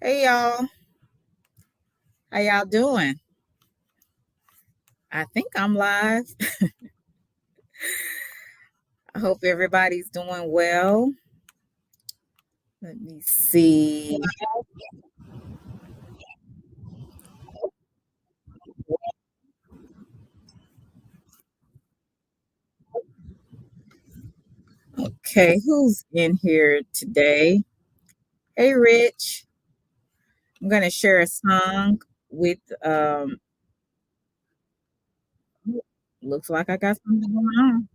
Hey y'all, how y'all doing? I think I'm live. I hope everybody's doing well. Let me see. Okay, who's in here today? Hey Rich, I'm gonna share a song with looks like I got something going on.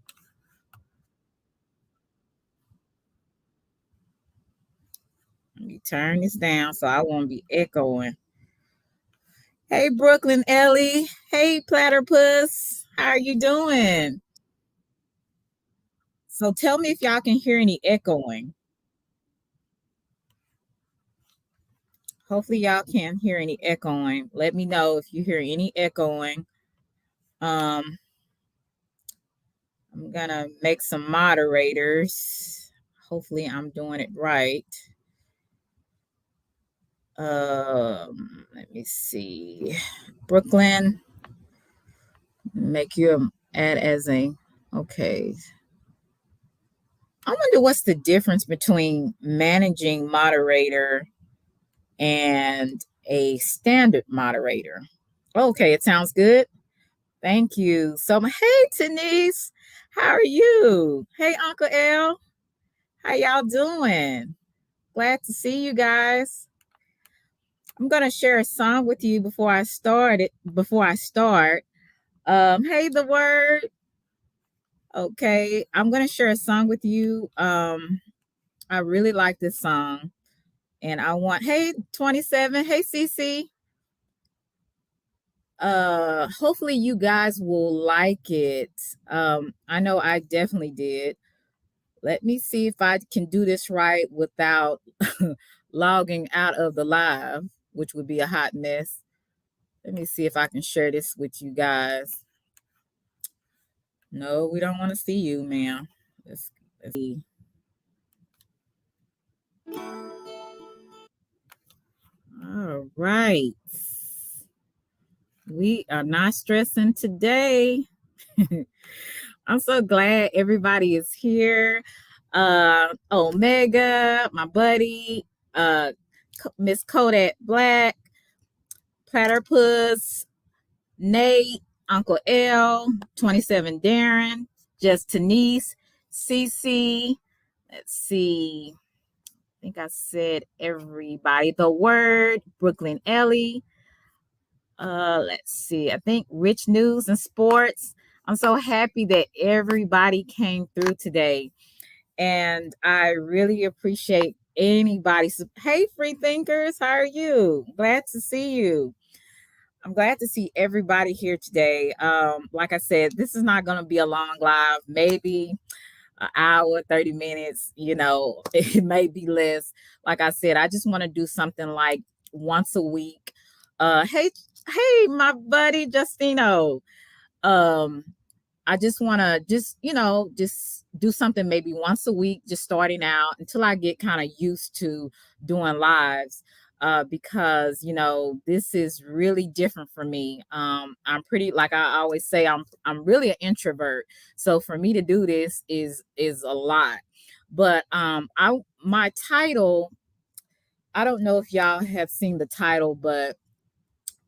Let me turn this down so I won't be echoing. Hey Brooklyn Ellie. Hey Platypus. How are you doing? So tell me if y'all can hear any echoing. Hopefully y'all can't hear any echoing. Let me know if you hear any echoing. Um, I'm gonna make some moderators. Hopefully I'm doing it right. Let me see. Brooklyn, make you add as a okay. I wonder what's the difference between managing moderator and a standard moderator. Okay, it sounds good. Thank you. So, hey, Denise, how are you? Hey, Uncle L, how y'all doing? Glad to see you guys. I'm gonna share a song with you before I start it. Before I start, hey, the word. Okay, I'm gonna share a song with you. I really like this song, and I want. Hey, 27. Hey, CC. Hopefully you guys will like it. I know I definitely did. Let me see if I can do this right without logging out of the live, which would be a hot mess. Let me see if I can share this with you guys. No, we don't want to see you, ma'am. Let's see. All right. We are not stressing today. I'm so glad everybody is here. Omega, my buddy, uh, Miss Kodak Black, Platypus, Nate, Uncle L, 27 Darren, Just Denise, CC. Let's see. I think I said everybody. The word, Brooklyn Ellie. Let's see. I think Rich News and Sports. I'm so happy that everybody came through today. And I really appreciate anybody. Hey, free thinkers, how are you? Glad to see you. I'm glad to see everybody here today. Like I said, this is not going to be a long live, maybe an hour, 30 minutes, it may be less. Like I said, I just want to do something like once a week. Hey, my buddy Justino. Um, I just want to just do something maybe once a week, just starting out until I get kind of used to doing lives. Because this is really different for me. I'm pretty, like I always say, I'm really an introvert. So for me to do this is a lot. But I my title, I don't know if y'all have seen the title, but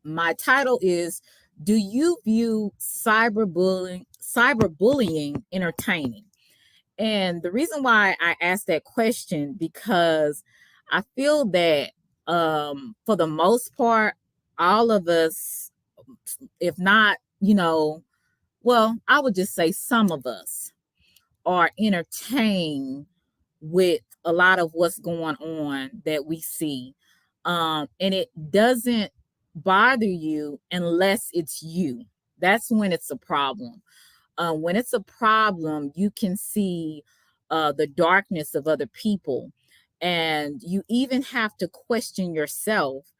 my title is, do you view cyberbullying entertaining? And the reason why I asked that question, because I feel that for the most part, all of us, if not, well, I would just say some of us are entertained with a lot of what's going on that we see. And it doesn't bother you unless it's you. That's when it's a problem. When it's a problem, you can see the darkness of other people. And you even have to question yourself,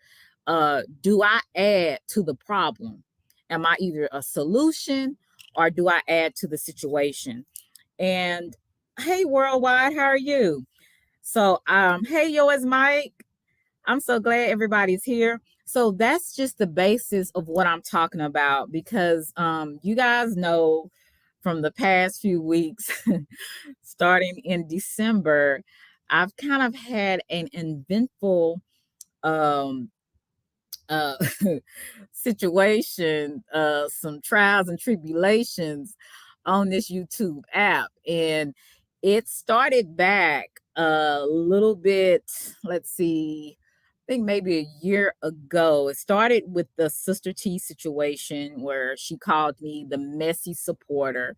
do I add to the problem? Am I either a solution or do I add to the situation? And hey, worldwide, how are you? So, hey, yo, it's Mike. I'm so glad everybody's here. So that's just the basis of what I'm talking about because you guys know from the past few weeks, starting in December, I've kind of had an eventful um, uh, situation, some trials and tribulations on this YouTube app. And it started back a little bit, let's see, I think maybe a year ago. It started with the Sister T situation where she called me the messy supporter.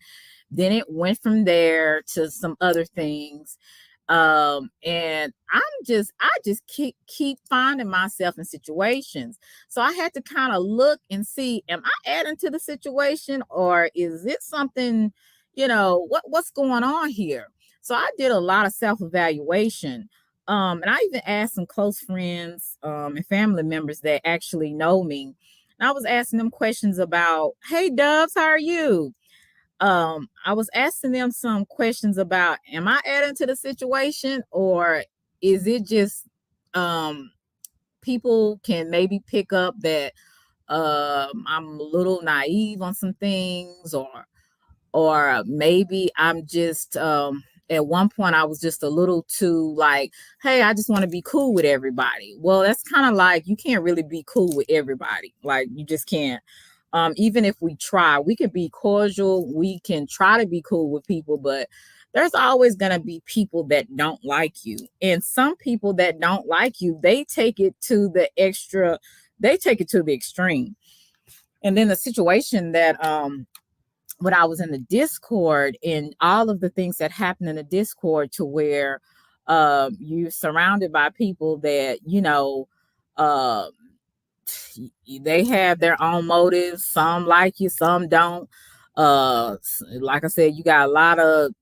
Then it went from there to some other things. And I just keep finding myself in situations. So I had to kind of look and see, am I adding to the situation or is it something, what's going on here? So I did a lot of self-evaluation. And I even asked some close friends and family members that actually know me. And I was asking them questions about, hey Dubs, how are you? I was asking them some questions about, am I adding to the situation or is it just um people can maybe pick up that I'm a little naive on some things, or maybe I'm just at one point I was just a little too like, hey, I just want to be cool with everybody. Well, that's kind of like you can't really be cool with everybody. Like you just can't. Even if we try, we can be cordial, we can try to be cool with people, but there's always going to be people that don't like you. And some people that don't like you, they take it to the extreme. And then the situation that when I was in the Discord and all of the things that happened in the Discord to where you're surrounded by people that, uh, they have their own motives. Some like you, some don't. Like I said, you got a lot of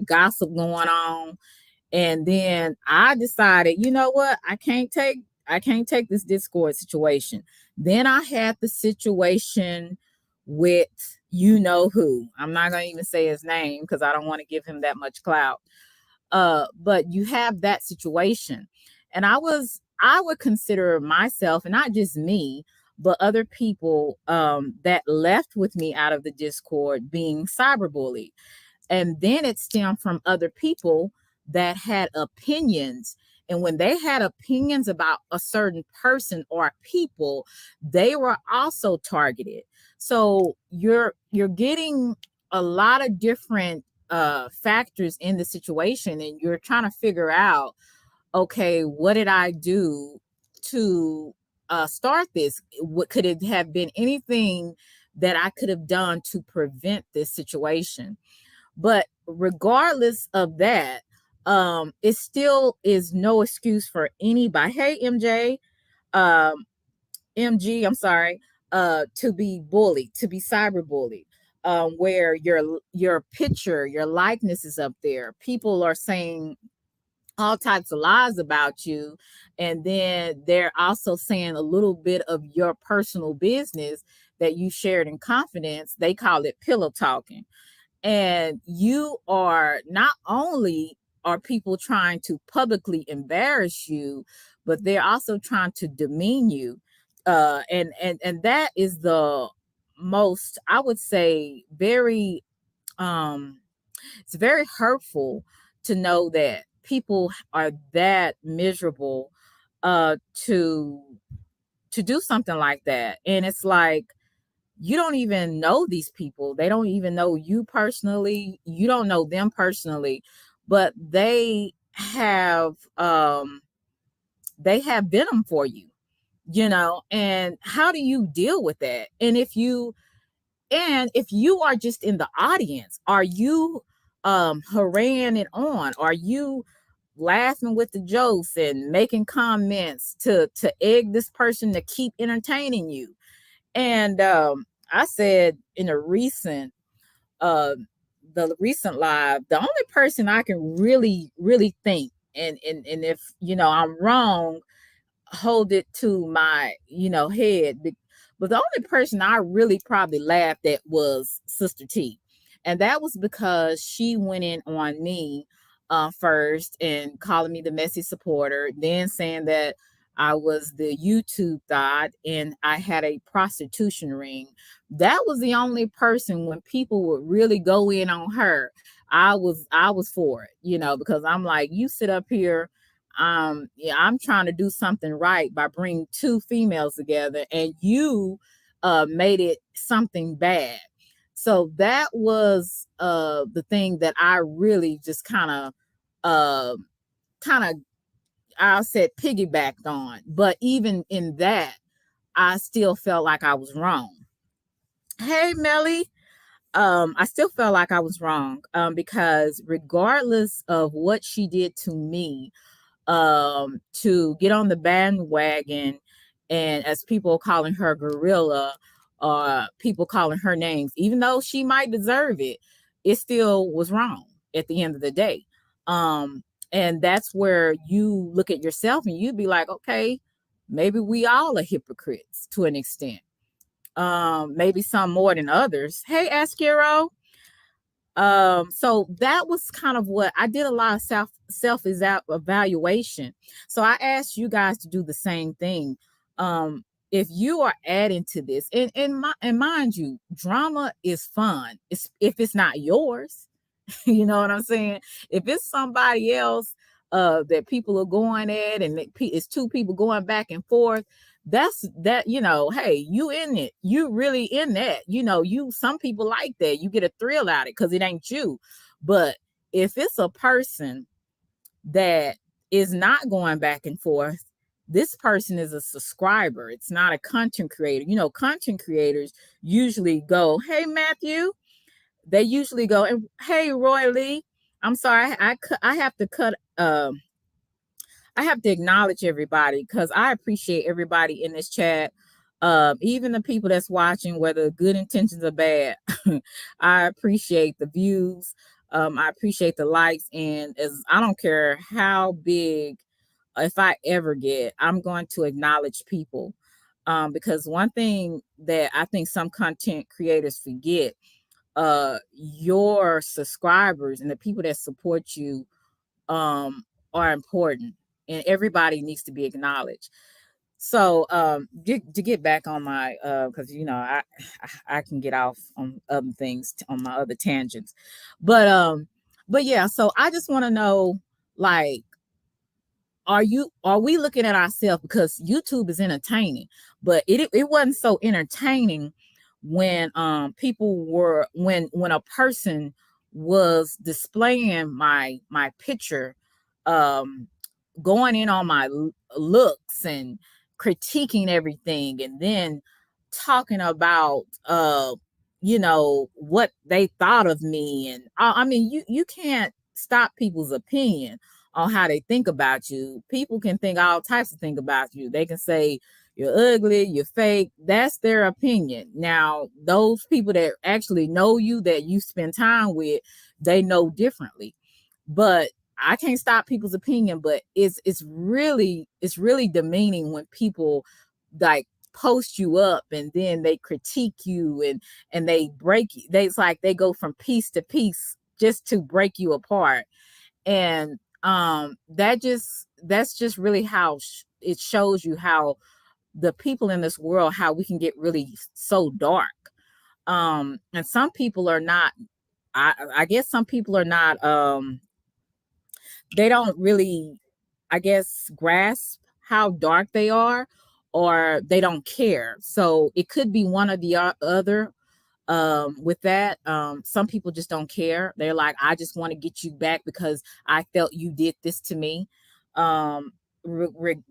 gossip going on. And then I decided, you know what? I can't take this Discord situation. Then I had the situation with you know who. I'm not gonna even say his name because I don't want to give him that much clout. But you have that situation. And I would consider myself, and not just me, but other people that left with me out of the Discord being cyberbullied. And then it stemmed from other people that had opinions. And when they had opinions about a certain person or people, they were also targeted. So you're getting a lot of different factors in the situation, and you're trying to figure out, okay, what did I do to start this? What could it have been anything that I could have done to prevent this situation? But regardless of that, it still is no excuse for anybody. Hey, um, MG, I'm sorry, to be bullied, to be cyberbullied, where your picture, your likeness is up there. People are saying all types of lies about you, and then they're also saying a little bit of your personal business that you shared in confidence. They call it pillow talking. And you are not only are people trying to publicly embarrass you, but they're also trying to demean you. And that is the most, I would say, very it's very hurtful to know that people are that miserable to do something like that. And it's like you don't even know these people. They don't even know you personally. You don't know them personally, but they have venom for you, and how do you deal with that? And if you are just in the audience, are you haranguing it on? Are you laughing with the jokes and making comments to egg this person to keep entertaining you? And I said in a uh recent live, the only person I can really think, and if I'm wrong, hold it to my head. But the only person I really probably laughed at was Sister T. And that was because she went in on me first, and calling me the messy supporter, then saying that I was the YouTube thought and I had a prostitution ring. That was the only person when people would really go in on her. I was for it, because I'm like, you sit up here, yeah, I'm trying to do something right by bringing two females together, and you made it something bad. So that was the thing that I really just uh kind of I said piggybacked on. But even in that, I still felt like I was wrong. Hey Melly, I still felt like I was wrong, because regardless of what she did to me, to get on the bandwagon, and as people calling her gorilla, people calling her names, even though she might deserve it, it still was wrong at the end of the day. um and that's where you look at yourself and you'd be like, okay, maybe we all are hypocrites to an extent, maybe some more than others. Hey Askero. So that was kind of what I did, a lot of self evaluation. So I asked you guys to do the same thing. If you are adding to this, and mind you, drama is fun. It's if it's not yours, you know what I'm saying? If it's somebody else that people are going at, and it's two people going back and forth, that's that, hey, you in it. You really in that. Some people like that. You get a thrill out of it because it ain't you. But if it's a person that is not going back and forth, this person is a subscriber. It's not a content creator. Content creators usually go, hey, Matthew, they usually go, and hey, Roy Lee, I'm sorry, I have to cut. I have to acknowledge everybody because I appreciate everybody in this chat, even the people that's watching, whether good intentions or bad. I appreciate the views. I appreciate the likes, and as I don't care how big, if I ever get, I'm going to acknowledge people, because one thing that I think some content creators forget, your subscribers and the people that support you are important, and everybody needs to be acknowledged. So to get back on my because I can get off on other things, on my other tangents, but yeah, so I just want to know, like, are we looking at ourselves, because YouTube is entertaining, but it wasn't so entertaining when people were, when a person was displaying my picture, um going in on my looks and critiquing everything, and then talking about what they thought of me. And I mean, you can't stop people's opinion on how they think about you. People can think all types of things about you. They can say you're ugly, you're fake. That's their opinion. Now, those people that actually know you, that you spend time with, they know differently. But I can't stop people's opinion, but it's really demeaning when people like post you up and then they critique you, and they break you. It's like they go from piece to piece just to break you apart. And that's just really how it shows you how the people in this world, how we can get really so dark. And some people are not, I guess some people are not, they don't really, I guess, grasp how dark they are, or they don't care. So it could be one or the other. With that, some people just don't care. They're like, I just want to get you back because I felt you did this to me,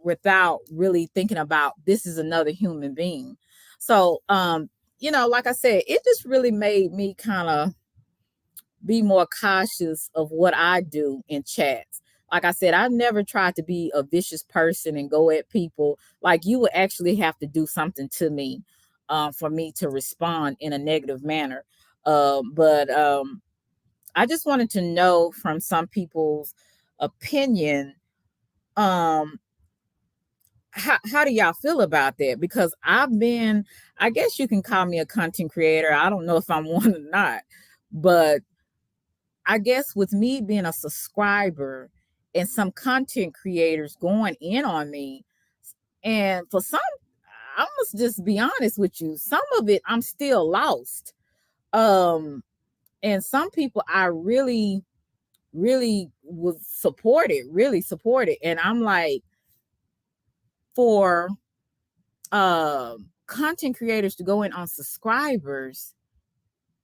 without really thinking about this is another human being. So like I said, it just really made me kind of be more cautious of what I do in chats. Like I said, I've never tried to be a vicious person and go at people. Like, you would actually have to do something to me, for me to respond in a negative manner. But I just wanted to know from some people's opinion, um, how do y'all feel about that? Because I guess you can call me a content creator. I don't know if I'm one or not, but I guess with me being a subscriber and some content creators going in on me, and for some, I must just be honest with you, some of it I'm still lost. Um, and some people I really was supported, really supported. And I'm like, for content creators to go in on subscribers,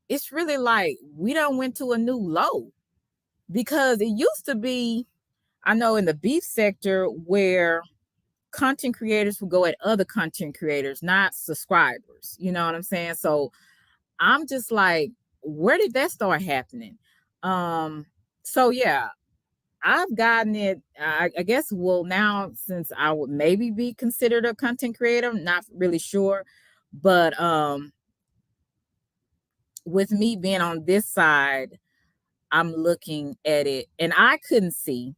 it's really like we done went to a new low, because it used to be, I know in the beef sector, where content creators would go at other content creators, not subscribers. You know what I'm saying? So I'm just like, where did that start happening? Um, so yeah, I've gotten it. I guess, well, now, since I would maybe be considered a content creator, not really sure, but with me being on this side, I'm looking at it, and I couldn't see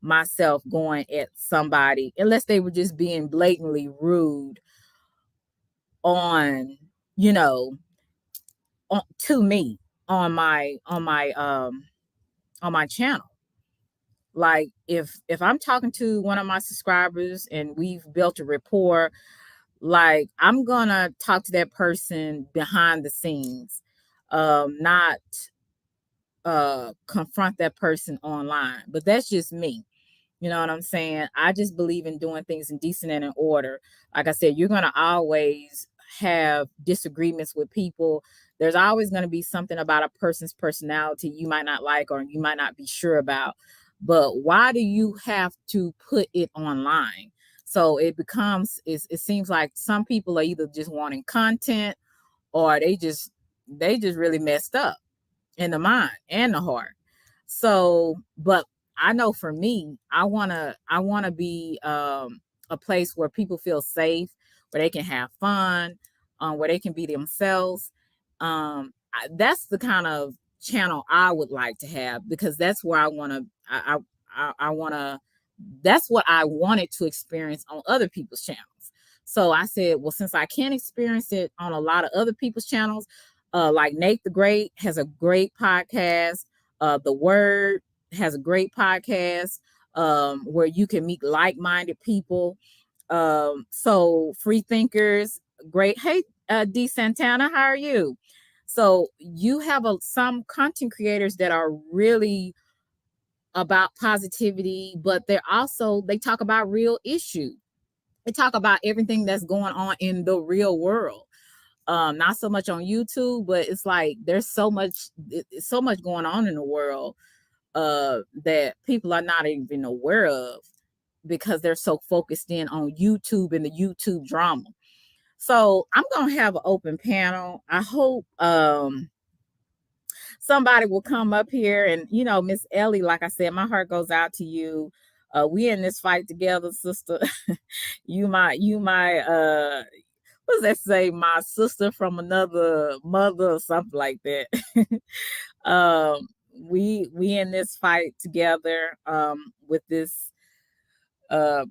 myself going at somebody unless they were just being blatantly rude on, you know, to me, on my channel. Like, if I'm talking to one of my subscribers and we've built a rapport, like, I'm gonna talk to that person behind the scenes, not confront that person online. But that's just me. You know what I'm saying? I just believe in doing things in decent and in order. Like I said, you're gonna always have disagreements with people. There's always gonna be something about a person's personality you might not like or you might not be sure about. But why do you have to put it online? So it seems like some people are either just wanting content, or they just really messed up in the mind and the heart. So, but I know for me, I wanna be a place where people feel safe, where they can have fun, where they can be themselves. That's the kind of channel I would like to have, because that's where I want to. I want to. That's what I wanted to experience on other people's channels. So I said, well, since I can't experience it on a lot of other people's channels, like Nate the Great has a great podcast. The Word has a great podcast, where you can meet like-minded people. So free thinkers, great. Hey, D Santana, how are you? So you have some content creators that are really about positivity, but they talk about real issues. They talk about everything that's going on in the real world. Not so much on YouTube, but it's like there's so much going on in the world that people are not even aware of, because they're so focused in on YouTube and the YouTube drama. So I'm gonna have an open panel. I hope somebody will come up here, and Miss Ellie, like I said, my heart goes out to you. We in this fight together, sister. You my what does that say? My sister from another mother, or something like that. We in this fight together, with this uh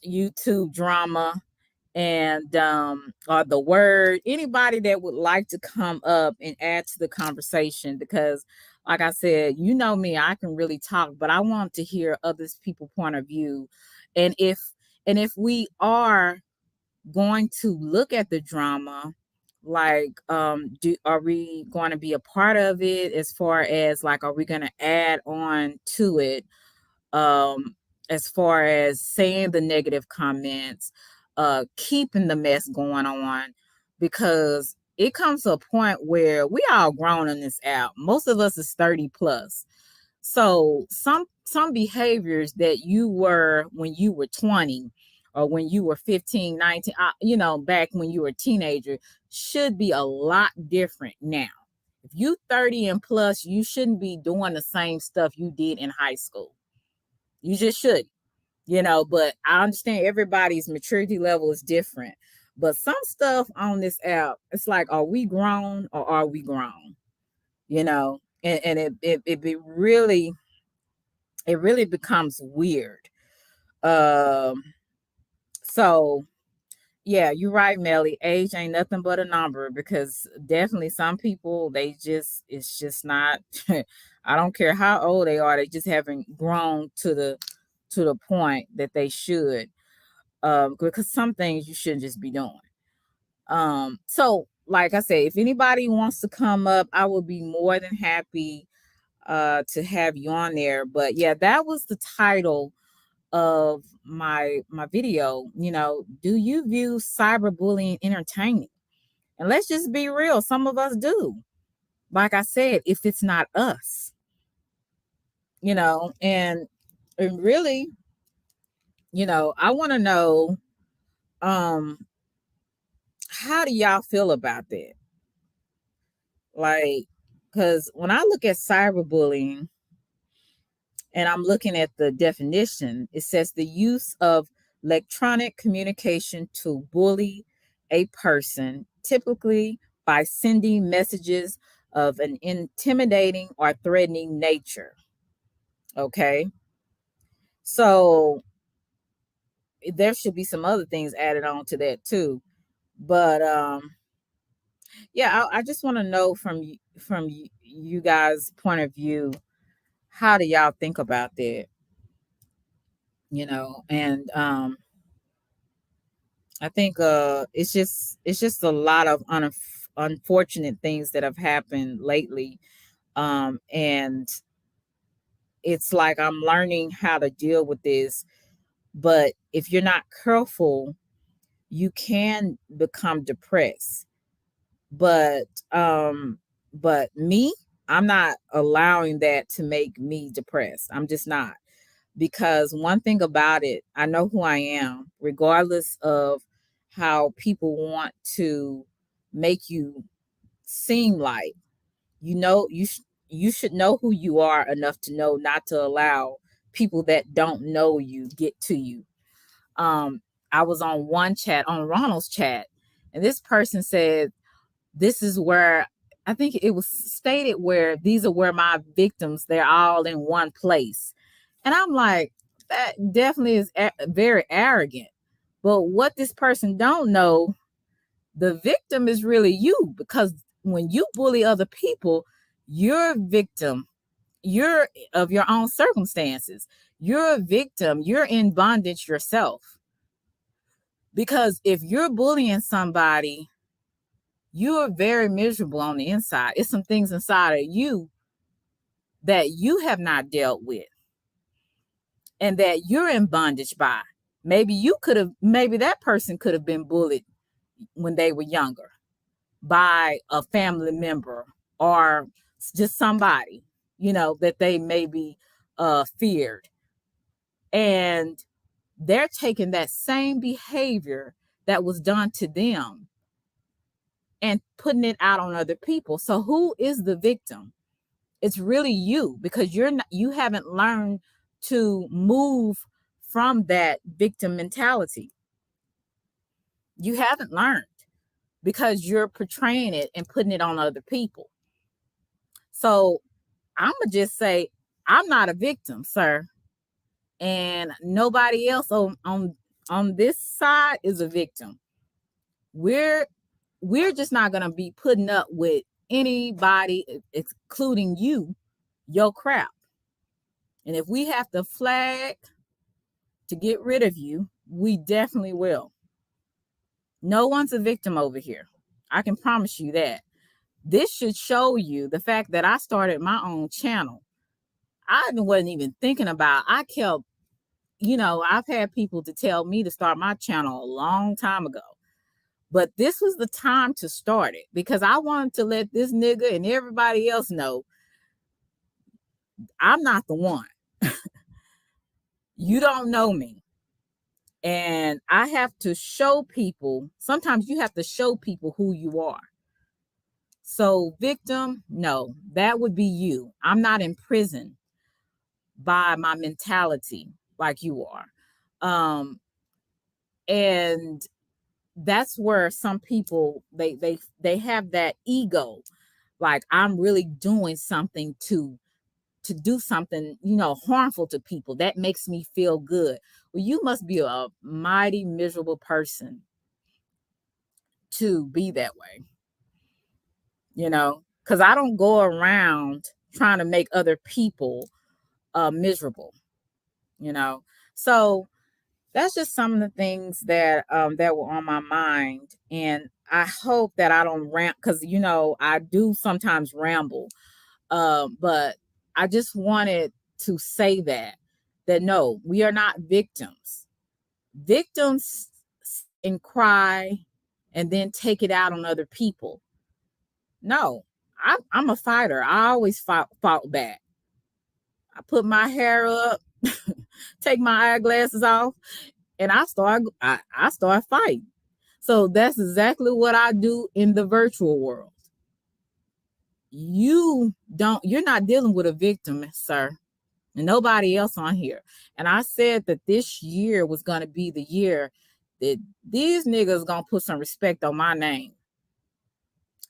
YouTube drama, and or the Word. Anybody that would like to come up and add to the conversation, because like I said, me, I can really talk, but I want to hear others people point of view. And if we are going to look at the drama, like, are we going to be a part of it, as far as, like, are we going to add on to it, um as far as saying the negative comments, keeping the mess going on, because it comes to a point where we all grown in this app. Most of us is 30 plus. So some behaviors that you were when you were 20, or when you were 15, 19, back when you were a teenager, should be a lot different now. If you 30 and plus, you shouldn't be doing the same stuff you did in high school. You just should, but I understand everybody's maturity level is different. But some stuff on this app, it's like, are we grown or are we grown? And it really becomes weird. Um, so Yeah, you're right, Melly. Age ain't nothing but a number, because definitely some people, it's just not. I don't care how old they are, they just haven't grown to the point that they should. Because some things you shouldn't just be doing. So like I said, if anybody wants to come up, I will be more than happy to have you on there. But yeah, that was the title of my video. Do you view cyberbullying entertaining? And let's just be real, some of us do. Like I said, if it's not us, and really, I want to know, um how do y'all feel about that? Like, because when I look at cyberbullying and I'm looking at the definition, it says the use of electronic communication to bully a person, typically by sending messages of an intimidating or threatening nature. Okay. So there should be some other things added on to that too. But yeah, I just want to know from you guys' point of view, how do y'all think about that? And I think it's just a lot of unfortunate things that have happened lately. And it's like I'm learning how to deal with this, but if you're not careful, you can become depressed. But me, I'm not allowing that to make me depressed. I'm just not. Because one thing about it, I know who I am, regardless of how people want to make you seem like. You should know who you are enough to know not to allow people that don't know you get to you. um I was on one chat, on Ronald's chat, and this person said, this is where, I think it was stated, where these are where my victims, they're all in one place. And I'm like, that definitely is very arrogant. But what this person don't know, the victim is really you, because when you bully other people, you're a victim. You're of your own circumstances. You're a victim. You're in bondage yourself. Because if you're bullying somebody, you're very miserable on the inside. It's some things inside of you that you have not dealt with and that you're in bondage by. Maybe that person could have been bullied when they were younger by a family member, or just somebody, that they maybe feared. And they're taking that same behavior that was done to them and putting it out on other people. So who is the victim? It's really you, because you haven't learned to move from that victim mentality. You haven't learned, because you're portraying it and putting it on other people. So I'm gonna just say, I'm not a victim, sir, and nobody else on this side is a victim. We're just not gonna be putting up with anybody, including you, your crap. And if we have to flag to get rid of you, we definitely will. No one's a victim over here. I can promise you that. This should show you the fact that I started my own channel. I wasn't even thinking about, I kept, I've had people to tell me to start my channel a long time ago. But this was the time to start it, because I wanted to let this nigga and everybody else know I'm not the one. You don't know me. And I have to show people, sometimes you have to show people who you are. So, victim, no, that would be you. I'm not in prison by my mentality like you are. And that's where some people they have that ego, like I'm really doing something to do something, harmful to people. That makes me feel good. Well, you must be a mighty miserable person to be that way, because I don't go around trying to make other people miserable, So that's just some of the things that were on my mind, and I hope that I don't rant, because I do sometimes ramble, but I just wanted to say that no, we are not victims. Victims and cry and then take it out on other people. No, I'm a fighter. I always fought back. I put my hair up, take my eyeglasses off, and I start fighting. So that's exactly what I do in the virtual world. You're not dealing with a victim, sir, and nobody else on here. And I said that this year was going to be the year that these niggas going to put some respect on my name.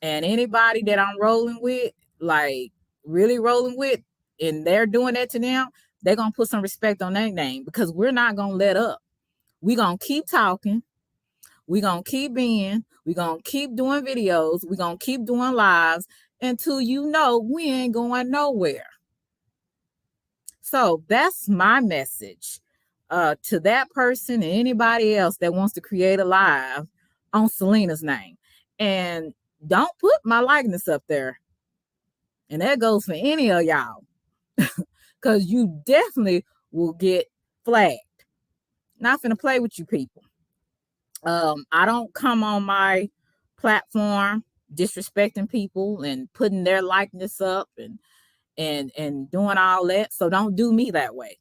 And anybody that I'm rolling with, like really rolling with, and they're doing that to them, they're going to put some respect on their name, because we're not going to let up. We're going to keep talking. We're going to keep being. We're going to keep doing videos. We're going to keep doing lives until we ain't going nowhere. So that's my message to that person and anybody else that wants to create a live on Selena's name. And don't put my likeness up there. And that goes for any of y'all, because you definitely will get flagged. Not finna play with you people. I don't come on my platform disrespecting people and putting their likeness up and doing all that. So don't do me that way.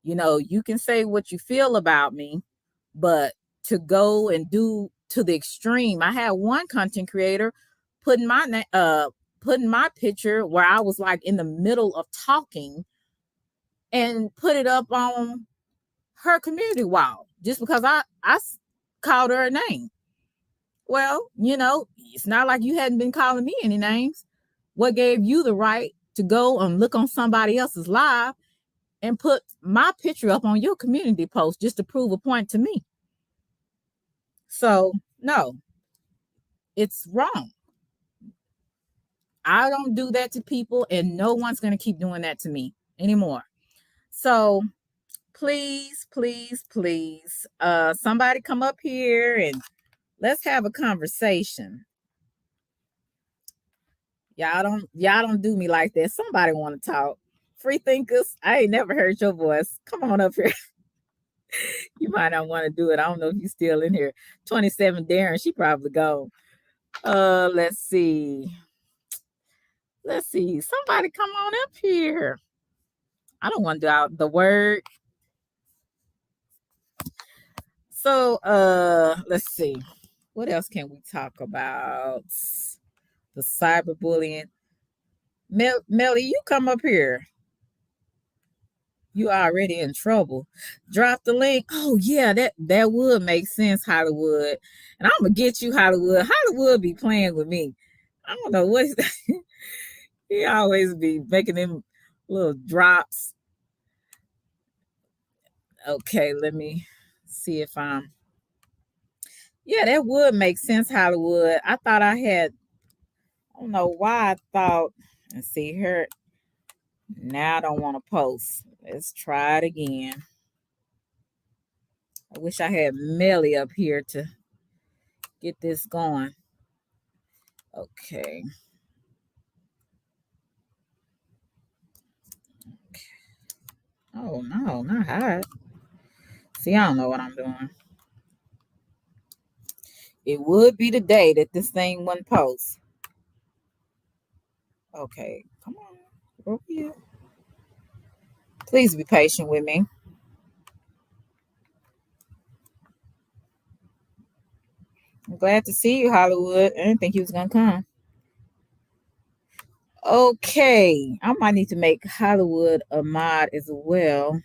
You can say what you feel about me, but to go and do to the extreme. I had one content creator putting my picture where I was like in the middle of talking and put it up on her community wall just because I called her a name. Well, it's not like you hadn't been calling me any names. What gave you the right to go and look on somebody else's live and put my picture up on your community post just to prove a point to me? So, no, it's wrong. I don't do that to people, and no one's going to keep doing that to me anymore. So, please, please, please, somebody come up here and let's have a conversation. Y'all don't do me like that. Somebody want to talk. Free thinkers, I ain't never heard your voice. Come on up here. You might not want to do it. I don't know if you're still in here. 27 Darren, she probably gone. Let's see. Somebody come on up here. I don't want to do out the word. So let's see. What else can we talk about? The cyberbullying. Melly, you come up here. You already in trouble. Drop the link. Oh yeah, that would make sense, Hollywood. And I'm gonna get you, Hollywood. Hollywood be playing with me. I don't know what he always be making them little drops. Okay, let me see if I'm. Yeah, that would make sense, Hollywood. I thought I had. I don't know why I thought. Let's see her. Now I don't want to post. Let's try it again. I wish I had Melly up here to get this going. Okay. Oh no, not hot. See, I don't know what I'm doing. It would be the day that this thing wouldn't post. Okay, come on. Over here. Please be patient with me. I'm glad to see you, Hollywood. I didn't think you was gonna come. Okay, I might need to make Hollywood a mod as well.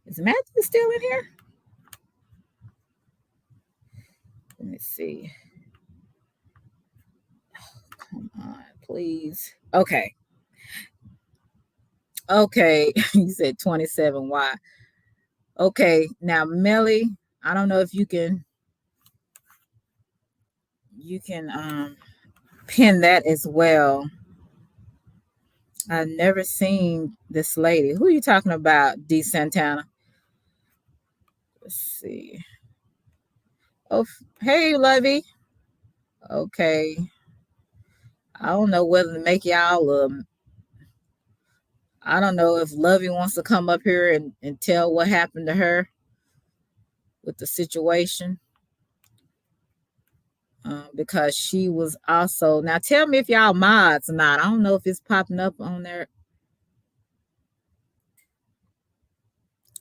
Is Matthew still in here? Let me see. Come on, please. Okay. You said 27. Why? Okay, now Melly, I don't know if you can. You can pin that as well. I've never seen this lady. Who are you talking about, D Santana? Let's see. Oh, hey, Lovey. Okay. I don't know whether to make y'all. I don't know if Lovey wants to come up here and tell what happened to her with the situation. Because she was also, now tell me if y'all mods or not. I don't know if it's popping up on there.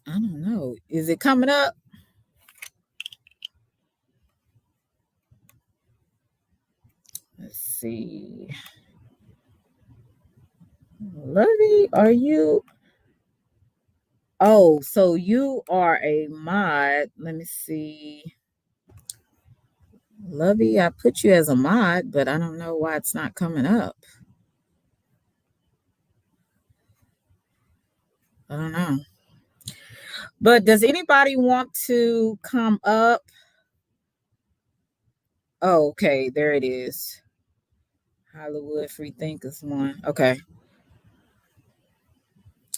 I don't know. Is it coming up? Let's see. Lovey, are you? Oh, so you are a mod. Let me see. Lovey, I put you as a mod, but I don't know why it's not coming up. I don't know. But does anybody want to come up? Oh, okay, there it is. Hollywood Free Thinkers one. Okay.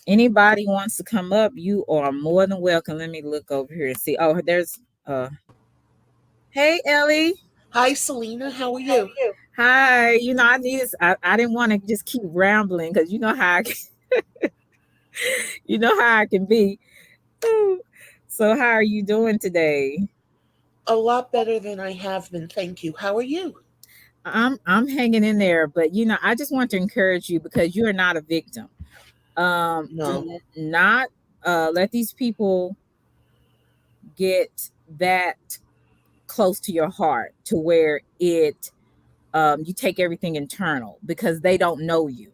Anybody wants to come up, you are more than welcome. Let me look over here and see. Oh, there's hey Ellie. Hi, Selena. How are you? Hi. I didn't want to just keep rambling because you know how you know how I can be. So how are you doing today? A lot better than I have been, thank you. How are you? I'm hanging in there, but I just want to encourage you because you are not a victim. No, Do not let these people get that close to your heart to where you take everything internal because they don't know you.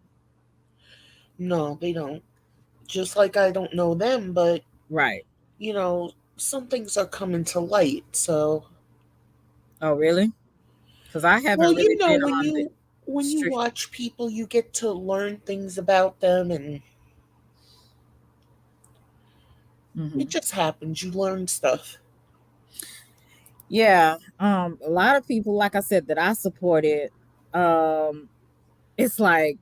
no, they don't. Just like I don't know them, but, Right. some things are coming to light. So, Oh, really? Because I well, haven't really been when on the you street. watch people, you get to learn things about them, and it Hmm. just happens. You learn stuff. Yeah. A lot of people, like I said, that I supported, um, it's like,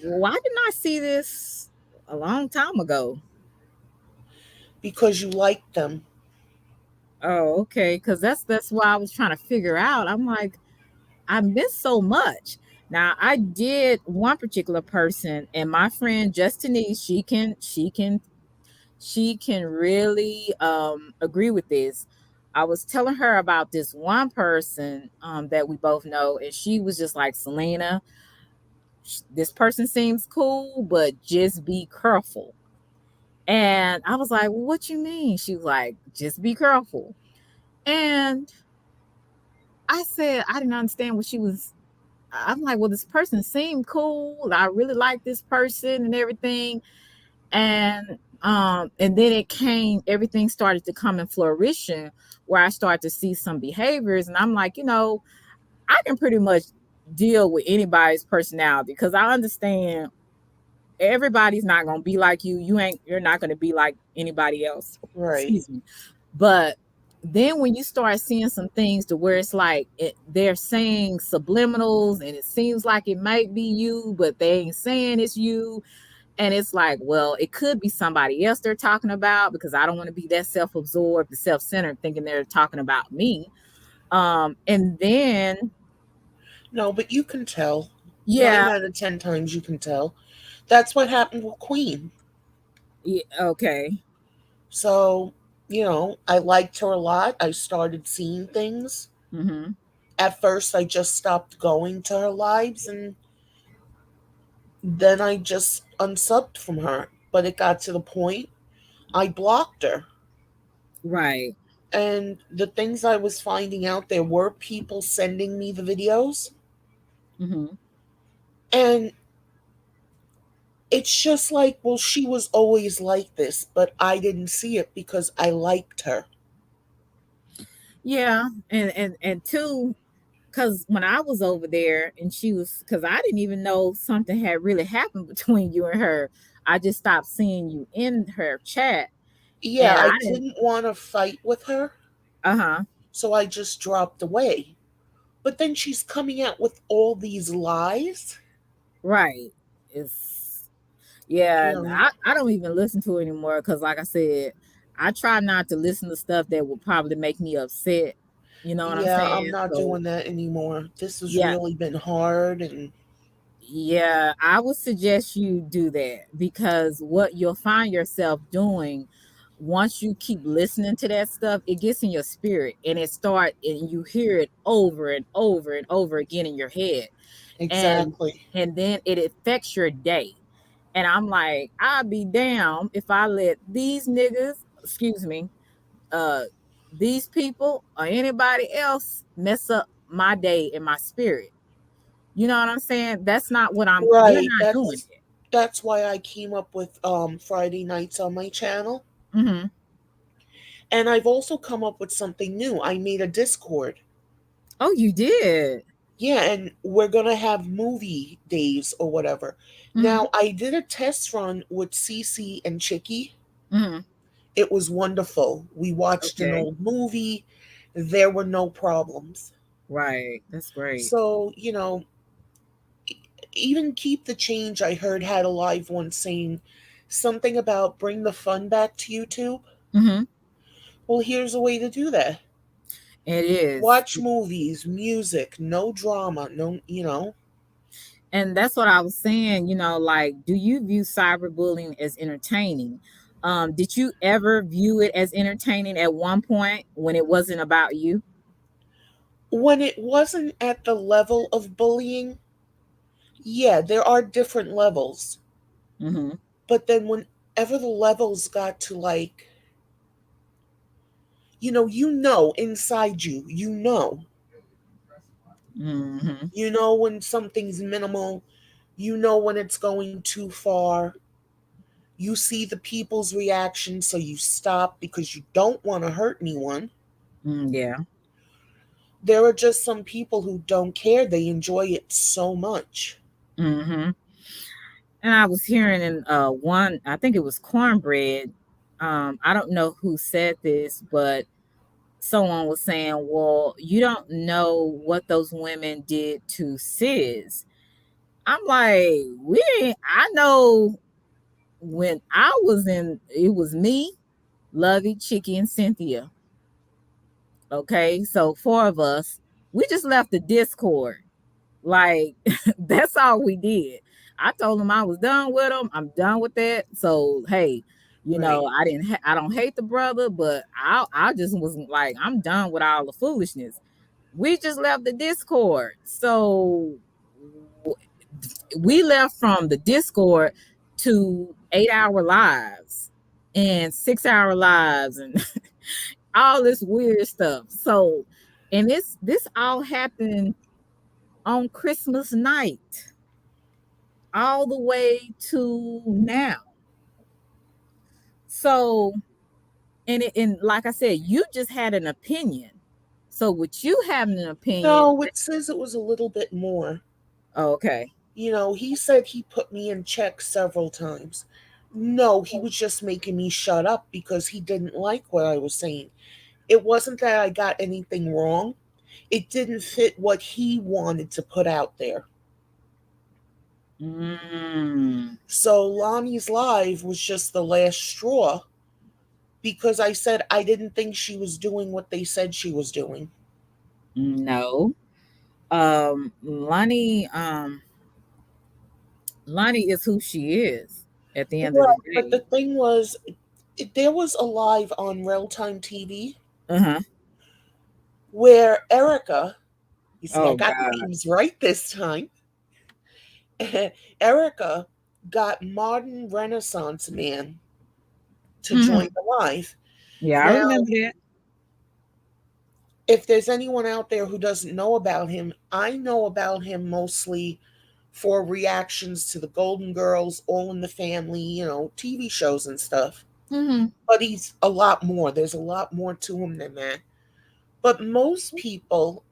why didn't I see this a long time ago? Because you like them. Oh, okay. Because that's why I was trying to figure out. I'm like, I miss so much. Now I did one particular person, and my friend Justine, she can really agree with this. I was telling her about this one person that we both know, and she was just like, Selena, this person seems cool, but just be careful. And I was like, well, what you mean? She was like, just be careful. And I said I didn't understand what she was. I'm like, well, this person seemed cool. I really like this person and everything. And then everything started to come in flourishing where I started to see some behaviors. And I'm like, I can pretty much deal with anybody's personality because I understand everybody's not gonna be like you. You're not gonna be like anybody else. Right, Excuse me. But then when you start seeing some things to where it's like they're saying subliminals and it seems like it might be you, but they ain't saying it's you. And it's like, well, it could be somebody else they're talking about because I don't want to be that self-absorbed and self-centered thinking they're talking about me. And then no, but you can tell. Nine yeah, out of 10 times you can tell. That's what happened with Queen. yeah, okay. So, I liked her a lot. I started seeing things. Mm-hmm. At first, I just stopped going to her lives, and then I just unsubbed from her. But it got to the point I blocked her. Right. And the things I was finding out, there were people sending me the videos. Mm-hmm. And it's just like, well, she was always like this, but I didn't see it because I liked her. Yeah. And two, because when I was over there and because I didn't even know something had really happened between you and her. I just stopped seeing you in her chat, Yeah, and I I didn't. didn't want to fight with her, Uh huh. so I just dropped away. But then she's coming out with all these lies. Right. It's yeah, You and know, I don't even listen to it anymore because like I said, I try not to listen to stuff that will probably make me upset. You know what I'm yeah, I'm saying? not So doing that anymore. This has yeah, really been hard. And yeah, I would suggest you do that because what you'll find yourself doing once you keep listening to that stuff, it gets in your spirit and it start and you hear it over and over and over again in your head. And exactly. and then it affects your day. And I'm like, I'd be damn if I let these niggas, excuse me, uh, these people or anybody else mess up my day and my spirit. You know what I'm saying? That's not what we're Right. not doing That's why I came up with Friday nights on my channel. it. Mm-hmm. And I've also come up with something new. I made a Discord. Oh, you did. Yeah, and we're gonna have movie days or whatever. Mm-hmm. Now I did a test run with Cece and Chicky. Mm-hmm. It was wonderful. We watched an Okay. old movie. There were no problems. Right. That's great. So, even Keep the Change, I heard, had a live one saying something about bring the fun back to YouTube. Mm-hmm. Well, here's a way to do that. It is. Watch movies, music, no drama, no. And that's what I was saying, like, do you view cyberbullying as entertaining? Did you ever view it as entertaining at one point when it wasn't about you? When it wasn't at the level of bullying, yeah, there are different levels. Mm-hmm. But then whenever the levels got to like, inside you, Mm-hmm. when something's minimal, when it's going too far. You see the people's reaction, so you stop because you don't want to hurt anyone. Yeah. There are just some people who don't care. They enjoy it so much. Mm-hmm. And I was hearing in one, I think it was cornbread. I don't know who said this, but someone was saying, well, you don't know what those women did to sis. I'm like, I know when I was in, it was me, Lovey, Chicky, and Cynthia. Okay. So four of us, we just left the Discord. Like, that's all we did. I told him I was done with him. I'm done with that. So, hey, Right. I don't hate the brother, but I just was like, I'm done with all the foolishness. We just left the Discord. So we left from the Discord to 8-hour lives and 6-hour lives and all this weird stuff. So, and this all happened on Christmas night, all the way to now. So, and like I said, you just had an opinion. So, with you having an opinion, No, it says it was a little bit more. okay. He said he put me in check several times. No, he was just making me shut up because he didn't like what I was saying. It wasn't that I got anything wrong, it didn't fit what he wanted to put out there. Mm, So Lonnie's Live was just the last straw because I said I didn't think she was doing what they said she was doing. no. Lonnie is who she is at the end of the Right, but the day. thing was, there was a live on Real Time TV Uh-huh. where Erica, you see, I Oh got God. names right this time. Erica got Modern Renaissance Man to Hmm. join the live. Yeah, I Now, remember that. if there's anyone out there who doesn't know about him, I know about him mostly for reactions to the Golden Girls, All in the Family, TV shows and stuff. Hmm. But he's a lot more. There's a lot more to him than that. But most people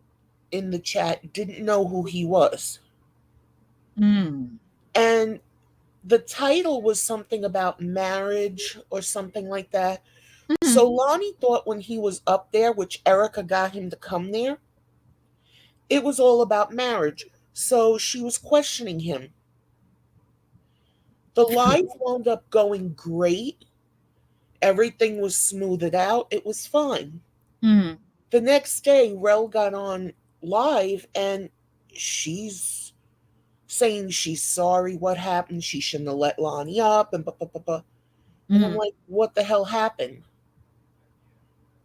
in the chat didn't know who he was. Mm. And the title was something about marriage or something like that. Hmm. So Lonnie thought when he was up there, which Erica got him to come there, It was all about marriage. So she was questioning him. The live wound up going great. Everything was smoothed out. It was fine. Mm-hmm. The next day, Rel got on live and she's saying she's sorry what happened. She shouldn't have let Lonnie up and blah, blah, blah, blah. And I'm Mm-hmm. like, what the hell happened?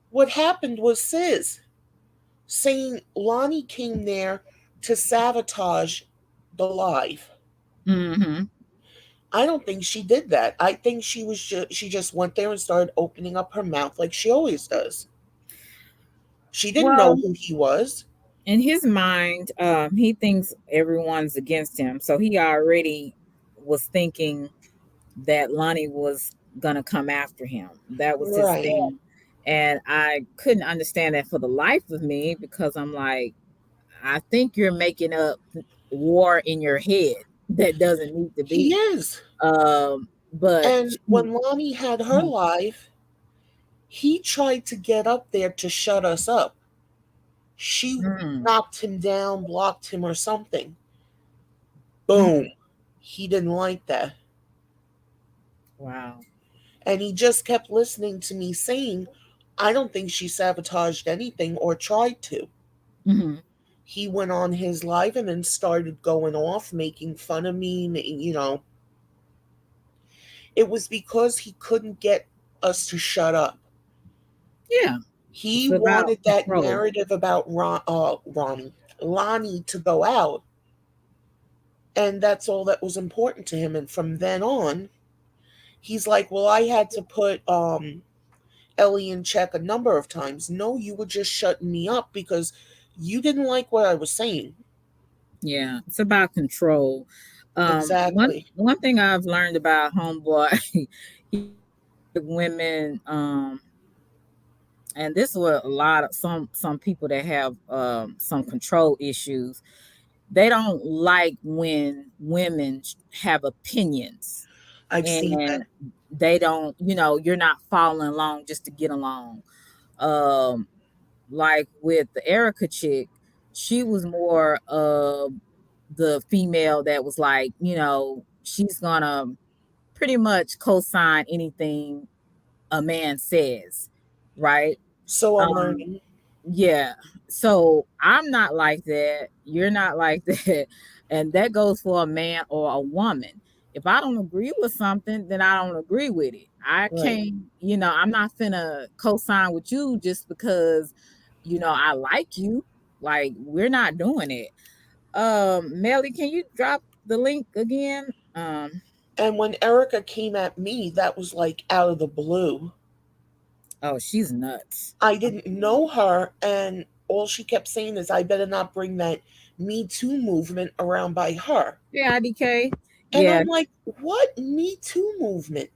What happened was Sis saying Lonnie came there to sabotage the live. Mm-hmm. I don't think she did that. I think she just went there and started opening up her mouth like she always does. She didn't know Well, who he was. in his mind, he thinks everyone's against him. So he already was thinking that Lonnie was gonna come after him. That was his Right. thing. And I couldn't understand that for the life of me because I'm like, I think you're making up war in your head that doesn't need to He be. is. But And when Lonnie had her live, he tried to get up there to shut us up. She mm, knocked him down, blocked him, or something. mm, Boom. He didn't like that. wow. And he just kept listening to me saying, I don't think she sabotaged anything or tried to. Hmm. He went on his live and then started going off, making fun of me. It was because he couldn't get us to shut up. Yeah, He it's about wanted that control. narrative about Lonnie to go out, and that's all that was important to him. And from then on, he's like, "Well, I had to put Ellie in check a number of times. No, you were just shutting me up because you didn't like what I was saying." Yeah, it's about control. One Exactly. one thing I've learned about homeboy, he women, and this is what a lot of some people that have some control issues. They don't like when women have opinions, I've seen that. and they don't. You're not following along just to get along. Um, like with the Erica chick, she was more the female that was like, she's gonna pretty much co-sign anything a man says, right? So I'm Um, learning. yeah. So I'm not like that. You're not like that. And that goes for a man or a woman. If I don't agree with something, then I don't agree with it. I Right. can't, I'm not finna co-sign with you just because, I like you. Like, we're not doing it. Melly, can you drop the link again? And when Erica came at me, that was like out of the blue. Oh, she's nuts. I didn't know her, and all she kept saying is, I better not bring that Me Too movement around by her. Yeah, IDK. And Yeah, I'm like, what Me Too movement?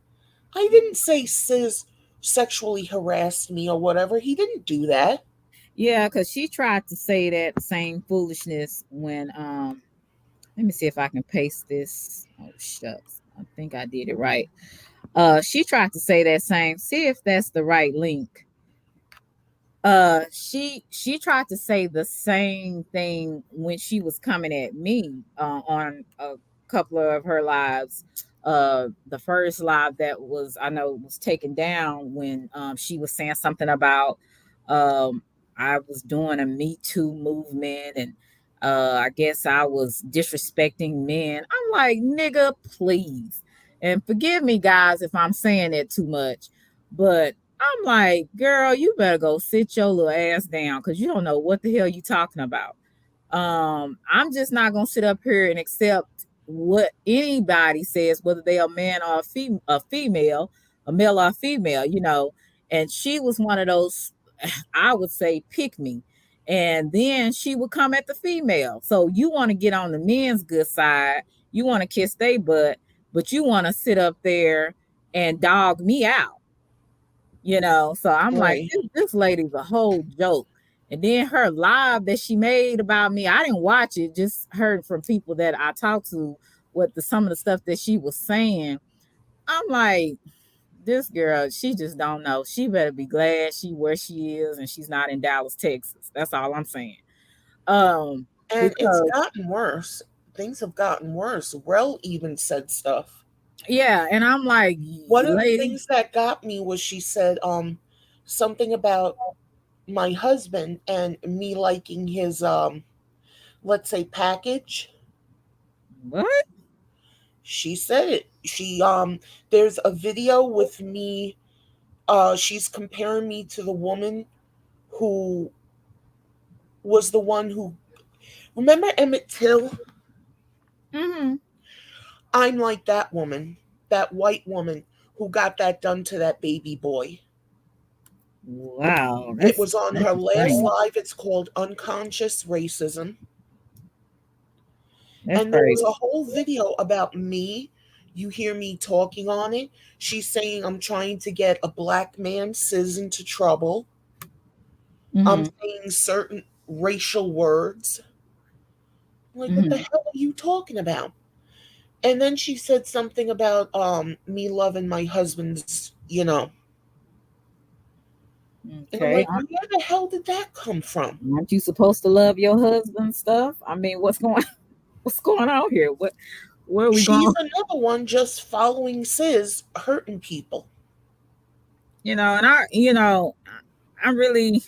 I didn't say Sis sexually harassed me or whatever. He didn't do that. yeah, because she tried to say that same foolishness when let me see if I can paste this. Oh shucks. I think I did it right. She tried to say that same, see if that's the right link. She tried to say the same thing when she was coming at me on a couple of her lives. The first live that was, I know, was taken down when she was saying something about um I was doing a Me Too movement, and I guess I was disrespecting men. I'm like, nigga, please. And forgive me guys if I'm saying that too much, but I'm like, girl, you better go sit your little ass down because you don't know what the hell you talking about. I'm just not gonna sit up here and accept what anybody says, whether they are a man or a female, a male or a female, And she was one of those, I would say, pick me. And then she would come at the female. So you want to get on the men's good side, you want to kiss their butt, but you want to sit up there and dog me out. So I'm like, Right. this lady's a whole joke. And then her live that she made about me, I didn't watch it, just heard from people that I talked to what some of the stuff that she was saying. I'm like, this girl, she just don't know. She better be glad she where she is and she's not in Dallas, Texas. That's all I'm saying. And it's Because gotten worse. Things have gotten worse. Rel even said stuff. yeah, and I'm like, One of the lady, things that got me was she said something about my husband and me liking his let's say package. what? She said it. She there's a video with me, she's comparing me to the woman who was the one who, remember Emmett Till? Mm-hmm. I'm like that woman, that white woman who got that done to that baby boy. Wow, It was on that's her last strange. live. It's called Unconscious Racism. That's And there was crazy. a whole video about me. You hear me talking on it. She's saying I'm trying to get a black man, Sis, into trouble. I'm Mm-hmm. saying certain racial words. I'm like, what the Mm-hmm. hell are you talking about? And then she said something about me loving my husband's, you know. And I'm Okay. like, where the hell did that come from? Aren't you supposed to love your husband stuff? I mean, what's going on here? Where are we She's going? another one just following Sis, hurting people. And I really,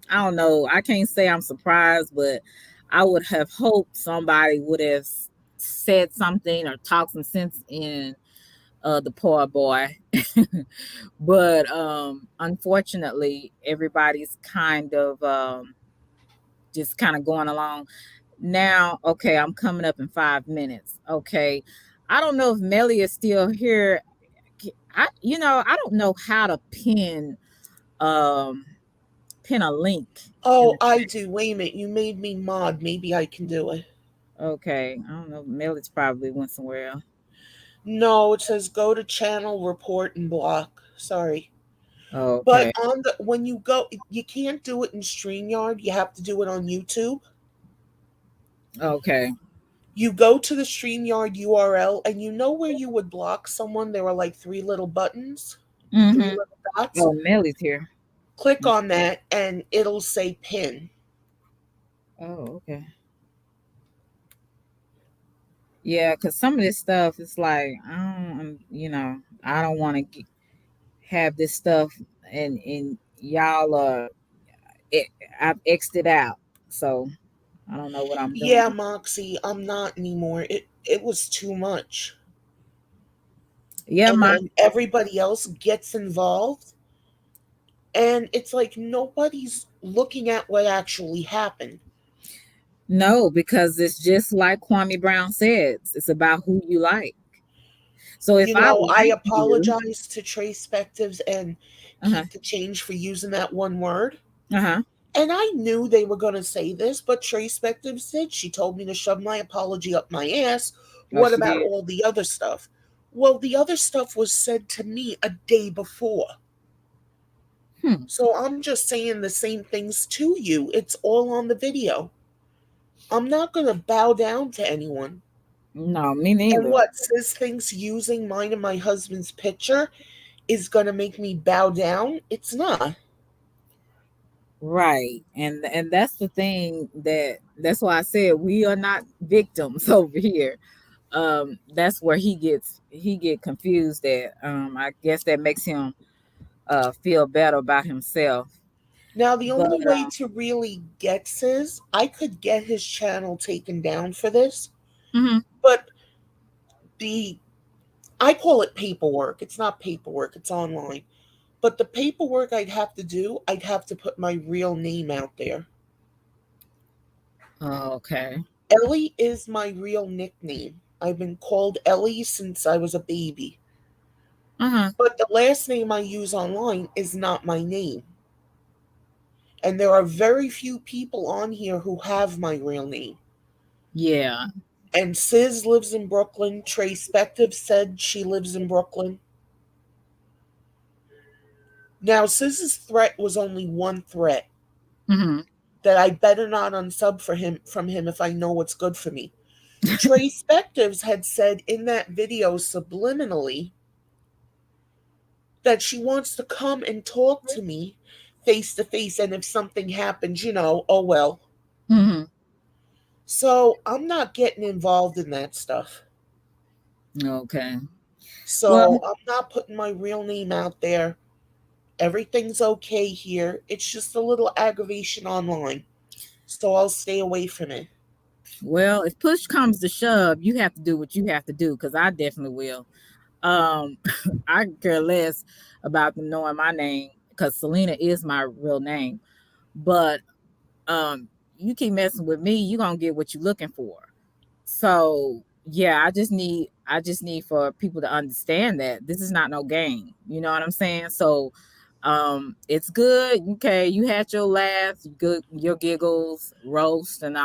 I don't know. I can't say I'm surprised, but I would have hoped somebody would have said something or talked some sense in the poor boy. But unfortunately, everybody's kind of just kind of going along. Now, okay, I'm coming up in 5 minutes. Okay. I don't know if Melly is still here. I don't know how to um pin a link in Oh, the I chat. do. Wait a minute. You made me mod. Maybe I can do it. Okay. I don't know. Melly's probably went somewhere else. No, it says go to channel, report, and block. Sorry. But Okay. on the when you go, you can't do it in StreamYard. You have to do it on YouTube. Okay. You go to the StreamYard URL, and you know where you would block someone? There are like three little buttons, three Mm-hmm. little dots. Oh, Melly's here. Click on that, and it'll say pin. Oh, okay. Yeah, because some of this stuff is like, I don't want to have this stuff, and y'all it, I've X'd it out, so I don't know what I'm Yeah, doing. Moxie, I'm not anymore. It was too much. Yeah, And my then everybody else gets involved, and it's like nobody's looking at what actually happened. no, because it's just like Kwame Brown says, it's about who you like. So if You I know, I like you, apologize to Trace Spectives and uh-huh, Keep the Change for using that one word. uh-huh, And I knew they were going to say this, but Trace Spectives did. She told me to shove my apology up my ass. oh, What she about did. all the other stuff? Well, the other stuff was said to me a day before. Hmm. So I'm just saying the same things to you. It's all on the video. I'm not going to bow down to anyone. No, me And neither. what Sis thinks using mine and my husband's picture is going to make me bow down? It's not. Right. And that's the thing that's why I said we are not victims over here. That's where he get confused at. I guess that makes him feel better about himself. Now, the But only way to really get Sis, I could get his channel taken down for this, mhm. but the I call it paperwork. It's not paperwork, it's online. But the paperwork I'd have to put my real name out there. Okay. Ellie is my real nickname. I've been called Ellie since I was a baby. Uh-huh. But the last name I use online is not my name. And there are very few people on here who have my real name. Yeah. And Sis lives in Brooklyn. Trey Spective said she lives in Brooklyn. Now, Sis's threat was only one threat, Mhm. that I better not unsub for him from him if I know what's good for me. Trey Spectives had said in that video subliminally that she wants to come and talk to me face to face, and if something happens, oh well. Mhm. So I'm not getting involved in that stuff. Okay. Well, So I'm not putting my real name out there. Everything's okay here. It's just a little aggravation online. So I'll stay away from it. well, if push comes to shove, you have to do what you have to do because I definitely will. Um, I care less about them knowing my name because Selena is my real name. But you keep messing with me, you're gonna get what you're looking for. So yeah, I just need for people to understand that this is not no game. You know what I'm saying? So it's good. Okay, you had your laughs, good your giggles, roasting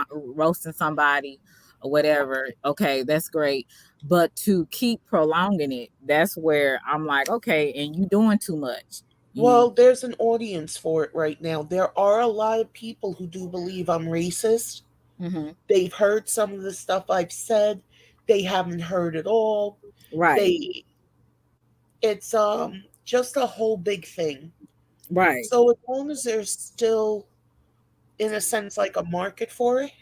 somebody or whatever. Okay, that's great. But to keep prolonging it, that's where I'm like, okay, and you doing too much. You Well, there's an audience for it right now. There are a lot of people who do believe I'm racist. hmm They've heard some of the stuff I've said. They haven't heard it all. right, They it's just a whole big thing. right, So as long as there's still in a sense like a market for it,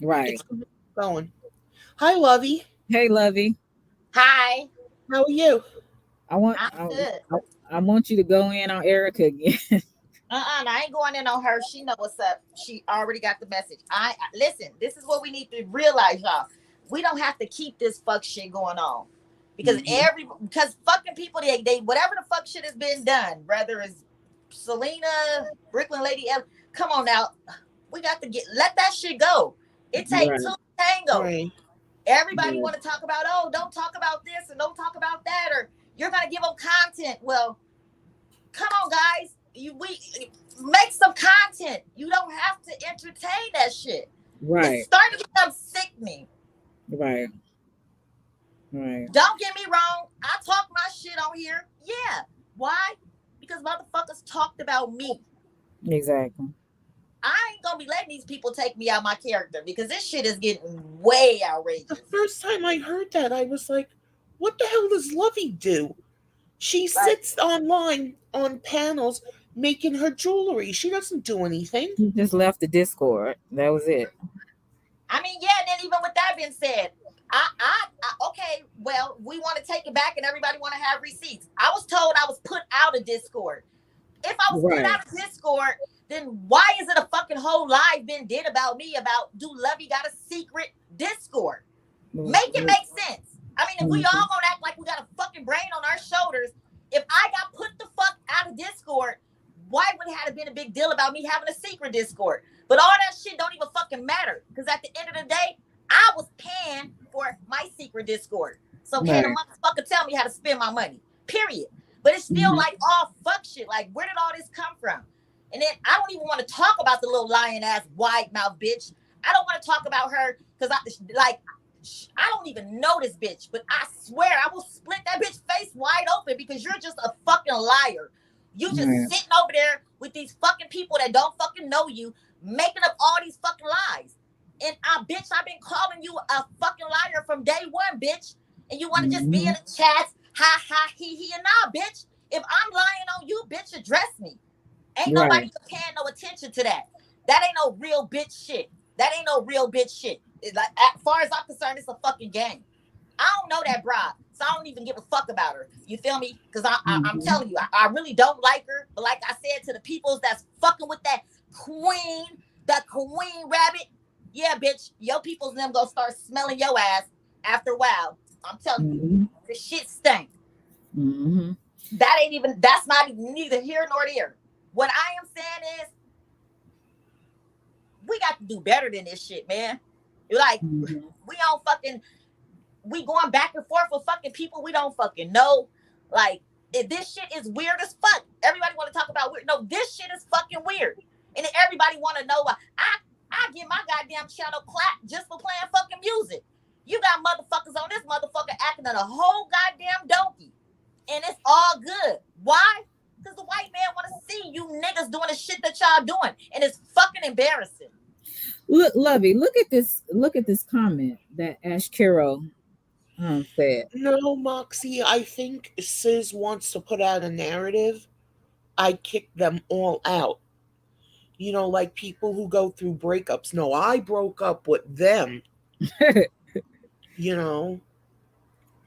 right. it's gonna keep going. Hi Lovey. Hey Lovey. Hi, How are you? I want I'm I, good. I want you to go in on Erica again. I ain't going in on her. She know what's up. She already got the message. Listen. This is what we need to realize, y'all. We don't have to keep this fuck shit going on hmm because fucking people they whatever the fuck shit has been done, whether it's Selena, Brooklyn Lady, come on now. We got to let that shit go. It take two Right, to tango. Right. Everybody right, want to talk about, oh, don't talk about this and don't talk about that, or you're gonna give them content. Well, come on, guys. We make some content. You don't have to entertain that shit. It's right, starting to become sickening. right, right. Don't get me wrong. I talk my shit on here. Yeah. Why? Because motherfuckers talked about me. Exactly. I ain't gonna be letting these people take me out my character because this shit is getting way The outrageous. first time I heard that, I was like, what the hell does Lovey do? She Like, sits online on panels making her jewelry. She doesn't do anything. He just left the Discord. That was it. I mean, yeah, and then even with that being said, okay, well, we want to take it back and everybody want to have receipts. I was told I was put out of Discord. If I was put Right. out of Discord, then why is it a fucking whole live been did about me about do Lovey got a secret Discord? Make it make sense. I mean, if we all Mhm. gonna act like we got a fucking brain on our shoulders, if I got put the fuck out of Discord, why would it have been a big deal about me having a secret Discord? But all that shit don't even fucking matter. Because at the end of the day, I was paying for my secret Discord. So can't a Right. motherfucker tell me how to spend my money. Period. But it's still Mhm. like all fuck shit. Like, where did all this come from? And then I don't even want to talk about the little lion ass wide mouth bitch. I don't want to talk about her because I don't even know this bitch, but I swear I will split that bitch face wide open because you're just a fucking liar. You just Right. sitting over there with these fucking people that don't fucking know you, making up all these fucking lies. And bitch, I've been calling you a fucking liar from day one, bitch. And you want to just be in Mhm. the chats, ha ha, he, and nah, bitch. If I'm lying on you, bitch, address me. Ain't Right. nobody paying no attention to that. That ain't no real bitch shit. That ain't no real bitch shit. Like, as far as I'm concerned, it's a fucking game. I don't know that broad, so I don't even give a fuck about her. You feel me? Because I'm Mhm. telling you, I really don't like her. But like I said to the peoples that's fucking with queen, that queen rabbit, yeah, bitch, your peoples and them gonna start smelling your ass after a while. I'm telling you, Mhm. the shit stink. Mhm. That's not even neither here nor there. What I am saying is we got to do better than this shit, man. Like, Mhm. we don't fucking we going back and forth with fucking people we don't fucking know. Like, if this shit is weird as fuck. Everybody want to talk about weird. No, this shit is fucking weird. And then everybody want to know why. I get my goddamn channel clapped just for playing fucking music. You got motherfuckers on this motherfucker acting a whole goddamn donkey. And it's all good. Why? Because the white man want to see you niggas doing the shit that y'all doing. And it's fucking embarrassing. Look, Lovey, look at this. Look at this comment that Ash Kiro said. No, Moxie, I think Sis wants to put out a narrative. I kicked them all out. Like people who go through breakups. No, I broke up with them. You know,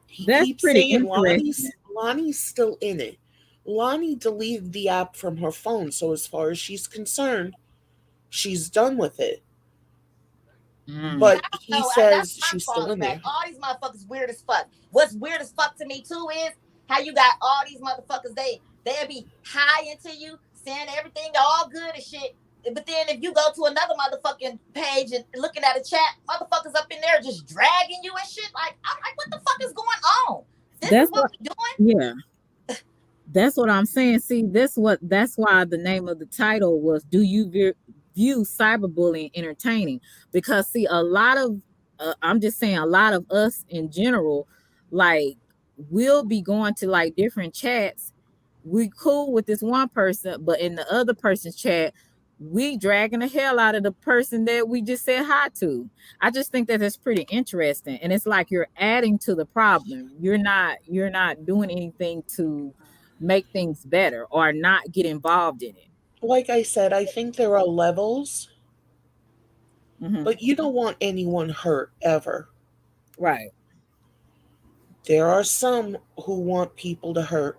he That's keeps pretty saying interesting. Lonnie's still in it. Lonnie deleted the app from her phone, so as far as she's concerned, she's done with it. Mm. But he No, that's says my she's still false in fact. there. All these motherfuckers weird as fuck. What's weird as fuck to me too is how you got all these motherfuckers. They'll be high into you, saying everything all good and shit. But then if you go to another motherfucking page and looking at a chat, motherfuckers up in there just dragging you and shit. Like I'm like, what the fuck is going on? This is That's what what, we doing. yeah. That's what I'm saying. See, that's why the name of the title was "Do You View Cyberbullying Entertaining?" Because see, a lot of I'm just saying, a lot of us in general, like, we'll be going to like different chats. We cool with this one person, but in the other person's chat, we dragging the hell out of the person that we just said hi to. I just think that that's pretty interesting, and it's like you're adding to the problem. You're not doing anything to make things better or not get involved in it. Like I said, I think there are levels, Hmm. but you don't want anyone hurt ever. Right, There are some who want people to hurt.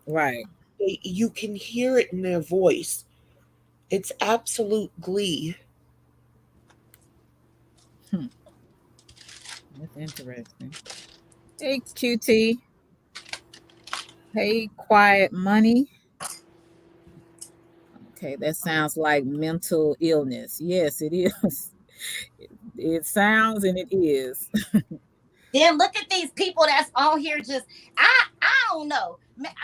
right. You can hear it in their voice. It's absolute glee. Hmm. That's interesting. Hey, QT. Hey, Quiet Money. Okay, that sounds like mental illness. Yes, it is. It sounds and it is. Then look at these people that's on here. Just I don't know.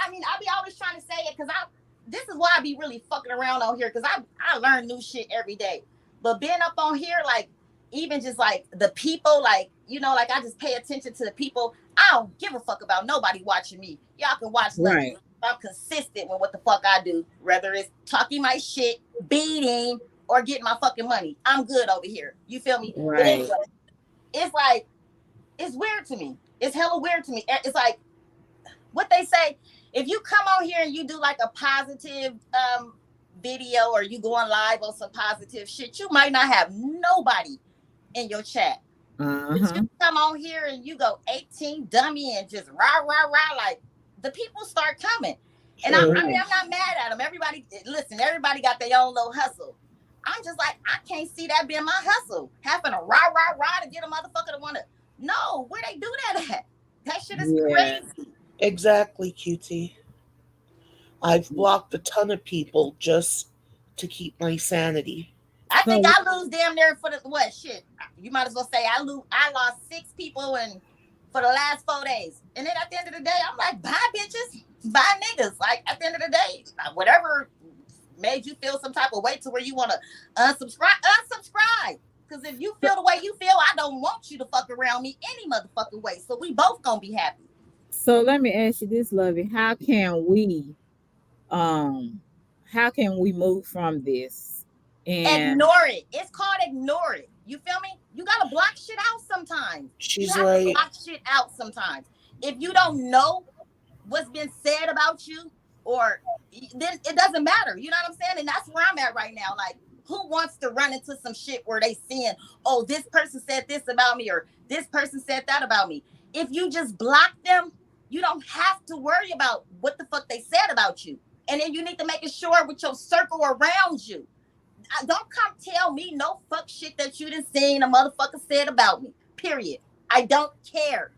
I mean, I be always trying to say it because I. This is why I be really fucking around on here because I learn new shit every day. But being up on here, like even just like the people, like like I just pay attention to the people. I don't give a fuck about nobody watching me. Y'all can watch Right, Lucky. I'm consistent with what the fuck I do, whether it's talking my shit, beating, or getting my fucking money. I'm good over here. You feel me? But right. anyway, it's like it's weird to me. It's hella weird to me. It's like what they say. If you come on here and you do like a positive video or you going live on some positive shit, you might not have nobody in your chat. But you Uh-huh. come on here and you go 18 dummy and just rah rah rah, like the people start coming. And I mean Right. I'm not mad at them. Everybody listen, everybody got their own little hustle. I'm just like, I can't see that being my hustle. Having a rah rah rah to get a motherfucker to wanna no, where they do that at? That shit is Yeah. crazy. Exactly, cutie. I've blocked a ton of people just to keep my sanity. I think So I lose damn near for the what shit. You might as well say I lost 6 people in for the last 4 days. And then at the end of the day, I'm like, bye bitches, bye niggas. Like at the end of the day, whatever made you feel some type of way to where you want to unsubscribe. Because if you feel the way you feel, I don't want you to fuck around me any motherfucking way. So we both gonna be happy. so let me ask you this, Lovey. Um how can we move from this? And Ignore it. It's called ignore it. You feel me? You gotta block shit out sometimes. You She's have to right. block shit out sometimes. If you don't know what's been said about you, or then it doesn't matter. You know what I'm saying? And that's where I'm at right now. Like, who wants to run into some shit where they seeing, oh, this person said this about me, or this person said that about me? If you just block them, you don't have to worry about what the fuck they said about you. And then you need to make sure with your circle around you. Don't come tell me no fuck shit that you didn't seen a motherfucker said about me. Period. I don't care.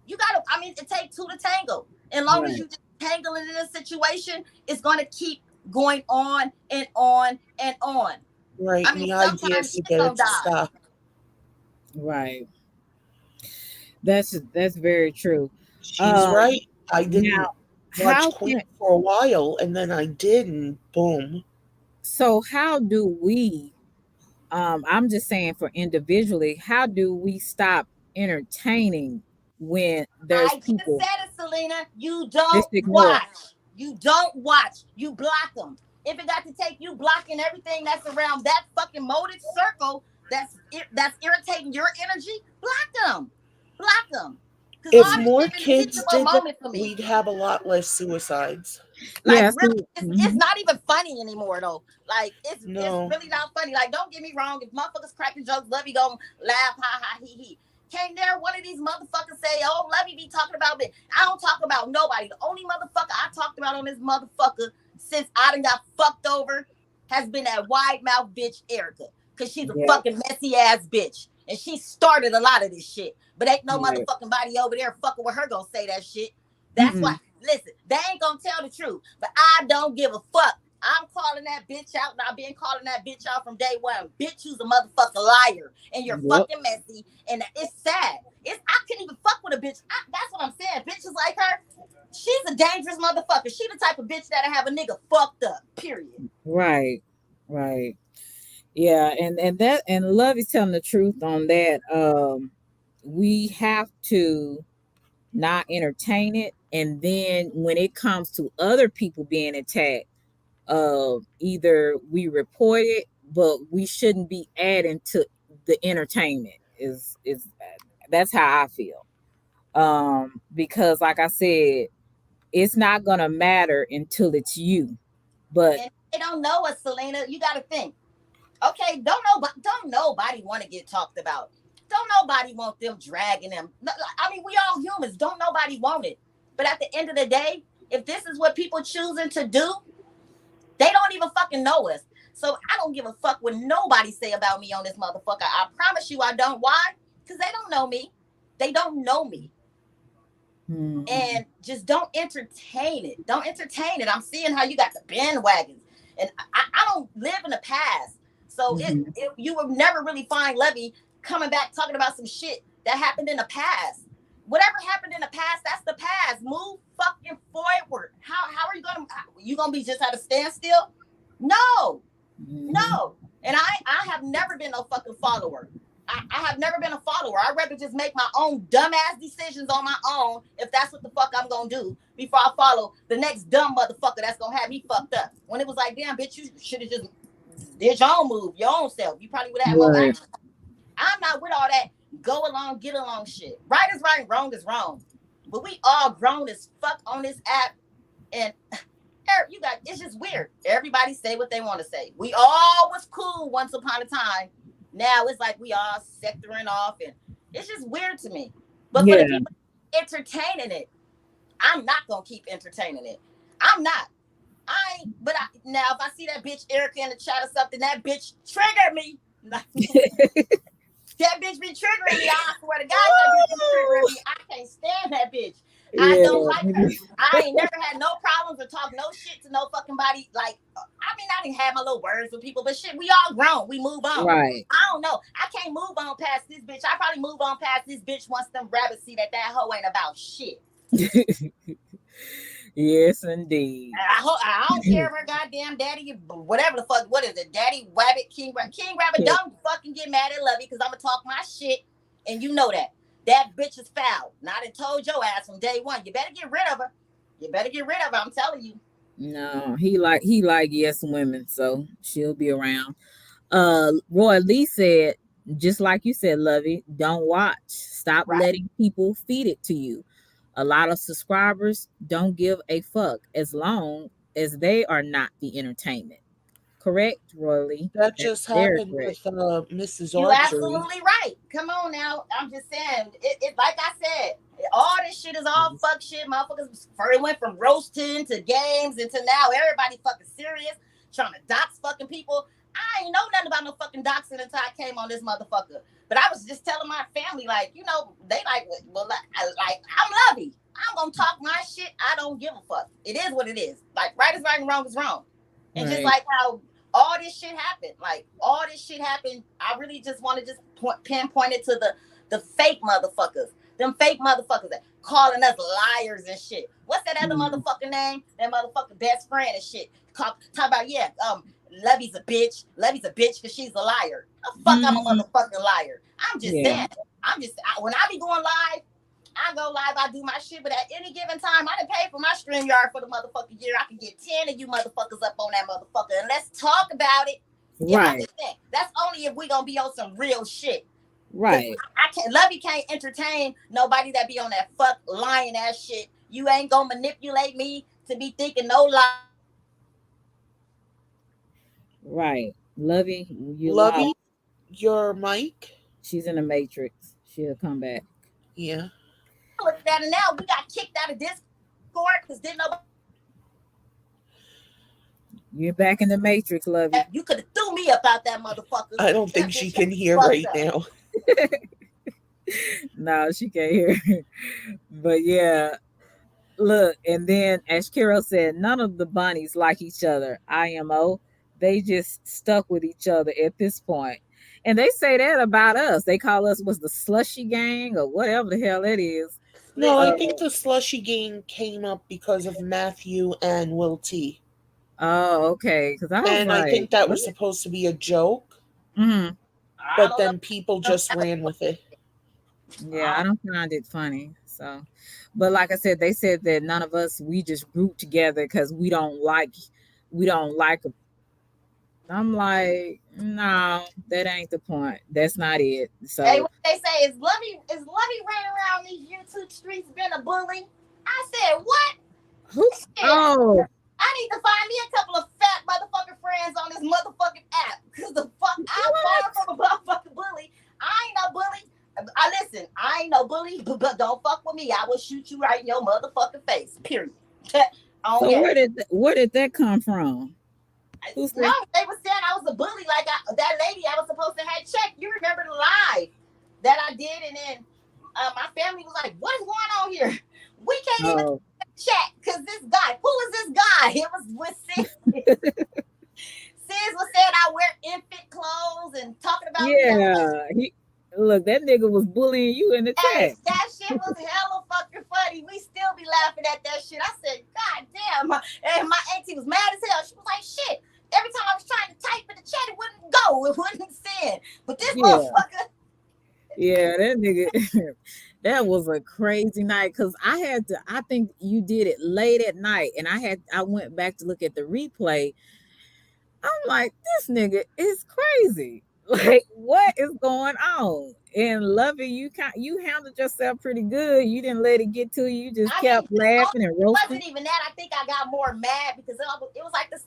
You gotta, I mean, it takes two to tangle. As long as right. you just tangling in a situation, it's gonna keep going on and on and on. Right. I And mean, the idea sometimes is to shit get it gonna to die. stop. Right. That's very true. She's Um right. I Now, didn't watch how Queen can for a while, and then I did, and boom. so how do we I'm just saying for individually, how do we stop entertaining when there's I just people said it, Selena. You just don't ignore? watch. You don't watch. You block them. If it got to take you blocking everything that's around that fucking molded circle that's irritating your energy, block them. Block them. Because If all this more shit been a kids teachable did that, moment for me. we'd have a lot less suicides. Like Yeah. really, See, it's not even funny anymore though. Like it's No. really not funny. Like don't get me wrong, if motherfuckers cracking jokes, Lovey gonna laugh, ha ha he he. Can't there one of these motherfuckers say, "Oh, Lovey be talking about me"? I don't talk about nobody. The only motherfucker I talked about on this motherfucker since I done got fucked over has been that wide mouth bitch Erica, cause she's a yeah. fucking messy ass bitch, and she started a lot of this shit. But ain't no Right. motherfucking body over there fucking with her gonna say that shit. That's why. Mm-mm. Listen, they ain't gonna tell the truth, but I don't give a fuck. I'm calling that bitch out, and I've been calling that bitch out from day one. Bitch, you's a motherfucking liar, and you're Yep. fucking messy, and it's sad. I can't even fuck with a bitch. That's what I'm saying. Bitches like her, she's a dangerous motherfucker. She the type of bitch that'll have a nigga fucked up. Period. Right. Right. Yeah. And Love is telling the truth on that. We have to not entertain it, and then when it comes to other people being attacked, either we report it, but we shouldn't be adding to the entertainment. Is That's how I feel. Because like I said, it's not gonna matter until it's you. But And they don't know us, Selena. You got to think. Okay, don't nobody want to get talked about. Don't nobody want them dragging them. I mean, we all humans. Don't nobody want it. But at the end of the day, if this is what people choosing to do, they don't even fucking know us. So I don't give a fuck what nobody say about me on this motherfucker. I promise you I don't. Why? Because they don't know me. They don't know me. And just don't entertain it. Don't entertain it. I'm seeing how you got the bandwagons. And I don't live in the past. So you will never really find Levy coming back talking about some shit that happened in the past. Whatever happened in the past, that's the past. Move fucking forward. How are you gonna be just at a standstill? No. No. And I have never been a fucking follower. I have never been a follower. I'd rather just make my own dumbass decisions on my own if that's what the fuck I'm gonna do before I follow the next dumb motherfucker that's gonna have me fucked up. When it was like, damn, bitch, you should have just did your own move, your own self. You probably would have more right. action. I'm not with all that go along, get along shit. Right is right, wrong is wrong. But we all grown as fuck on this app, and you got it's just weird. Everybody say what they want to say. We all was cool once upon a time. Now it's like we all sectoring off, and it's just weird to me. But for the Yeah. people entertaining it, I'm not gonna keep entertaining it. I'm not. Now if I see that bitch Erica in the chat or something, that bitch triggered me. That bitch be triggering me. I swear to God, that bitch be triggering me. I can't stand that bitch. I don't like her. I ain't never had no problems or talk no shit to no fucking body. Like, I mean, I didn't have my little words with people, but shit, we all grown. We move on. Right. I don't know. I can't move on past this bitch. I probably move on past this bitch once them rabbits see that hoe ain't about shit. Yes, indeed. I don't care if her goddamn daddy, whatever the fuck, what is it? Daddy Rabbit, King Rabbit, don't fucking get mad at Lovey because I'm going to talk my shit, and you know that. That bitch is foul. And I done told your ass from day one. You better get rid of her. You better get rid of her. I'm telling you. No, he like yes women, so she'll be around. Roy Lee said, just like you said, Lovey, don't watch. Stop letting people feed it to you. A lot of subscribers don't give a fuck as long as they are not the entertainment. Correct, Roy Lee? That just happened with Mrs. You Archery. absolutely right. Come on now. I'm just saying, it like I said, all this shit is all fuck shit. Motherfuckers went from roasting to games until now everybody fucking serious, trying to dox fucking people. I ain't know nothing about no fucking doxing until I came on this motherfucker. But I was just telling my family, like, you know, they like, well, like I'm Lovey. I'm gonna talk my shit. I don't give a fuck. It is what it is. Like, right is right and wrong is wrong. And just like how all this shit happened, I really just want to just pinpoint it to the fake motherfuckers. Them fake motherfuckers that calling us liars and shit. What's that other motherfucking name? That motherfucking best friend and shit. Talk about, Lovey's a bitch. Lovey's a bitch because she's a liar. The fuck, I'm a motherfucking liar. I'm just saying. When I be going live, I go live, I do my shit, but at any given time, I done paid for my StreamYard for the motherfucking year. I can get 10 of you motherfuckers up on that motherfucker, and let's talk about it. Right. That's only if we gonna be on some real shit. Cause Right. I can't Lovey can't entertain nobody that be on that fuck lying ass shit. You ain't gonna manipulate me to be thinking no lies. Right. Lovey, you lost. Lovey, your mic. She's in the matrix. She'll come back. Yeah. Look at it now. We got kicked out of Discord because didn't nobody. You're back in the matrix, Lovey. You could have threw me up out that motherfucker. I don't think she can hear Fucked right up. now. No, she can't hear. But yeah, look, and then as Carol said, none of the bunnies like each other. IMO. They just stuck with each other at this point. And they say that about us. They call us was the slushy gang or whatever the hell it is. No, I Listen, think the slushy game came up because of Matthew and Will T. Oh, okay. Because I was And I like, think that what? was supposed to be a joke, Mm, I but don't know. then people just ran with it. yeah, I don't find it funny. So, but like I said, they said that none of us we just group together because we don't like. I'm like, no, that ain't the point. That's not it. Hey, So, what they say is Lovey running around these YouTube streets being a bully? I said, what? who? Shit. Oh, I need to find me a couple of fat motherfucking friends on this motherfucking app. Cause the fuck I'm far from a motherfucking bully. I ain't no bully. I listen, I ain't no bully, but don't fuck with me. I will shoot you right in your motherfucking face. Period. On so game. where did that come from? Who No, said? they were saying I was a bully. Like that lady I was supposed to have checked. You remember the live that I did, and then my family was like, "What is going on here? We can't even Oh, chat because this guy. Who is this guy? It was with Sis. Sis was saying I wear infant clothes and talking about me. yeah. He look. That nigga was bullying you in the Hey, chat. that shit was hella fucking funny. We still be laughing at that shit. I said, God damn. And my auntie was mad as hell. She was like, shit. Every time I was trying to type in the chat, it wouldn't go. It wouldn't send. But this Yeah, motherfucker, yeah. That nigga. That was a crazy night because I had to. I think you did it late at night, and I went back to look at the replay. I'm like, this nigga is crazy. Like, what is going on? And Lovey, you handled yourself pretty good. You didn't let it get to you. You just I mean, kept laughing and it roasting. wasn't even that. I think I got more mad because it was like this,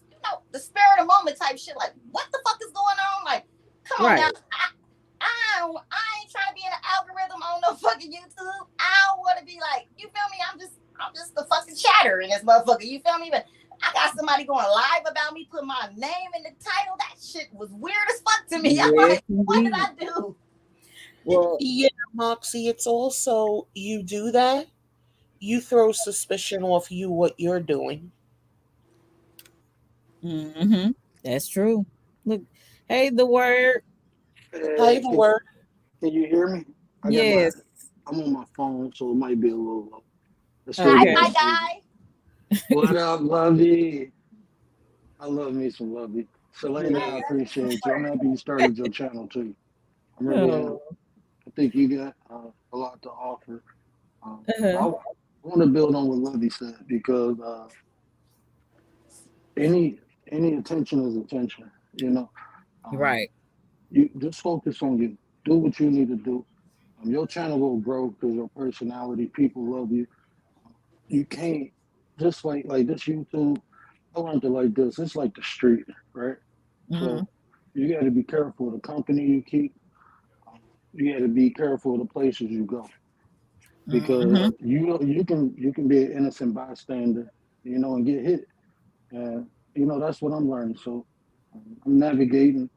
the spur of the moment type shit. Like, what the fuck is going on? Like, come on now. Right. I ain't trying to be in an algorithm on no fucking YouTube. I don't want to be like, you feel me? I'm just the fucking chatter in this motherfucker. You feel me? But I got somebody going live about me, put my name in the title. That shit was weird as fuck to me. I'm Yes, like, what did indeed. I do? Well, Yeah, Moxie, it's also you do that, you throw suspicion off you what you're doing. that's true. Look, hey, the word. Hi, Hey, the word. can you hear me? Yes. I'm on my phone, so it might be a little low. Excuse Hi, me, Okay. my excuse me. guy. What up, Lovey? I love me some Lovey. Selena, I I love you some appreciate you. I'm more. happy you started your channel too. I really am. Oh. I think you got a lot to offer. Uh-huh. I want to build on what Lovey said because any any attention is attention. You know, um, Right. you just focus on you. Do what you need to do. Your channel will grow because your personality, people love you. You can't just like this YouTube. I learned it like this. It's like the street, right? Mm-hmm. So you got to be careful of the company you keep. You got to be careful of the places you go because Mm-hmm. you can be an innocent bystander, and get hit. And that's what I'm learning. So I'm navigating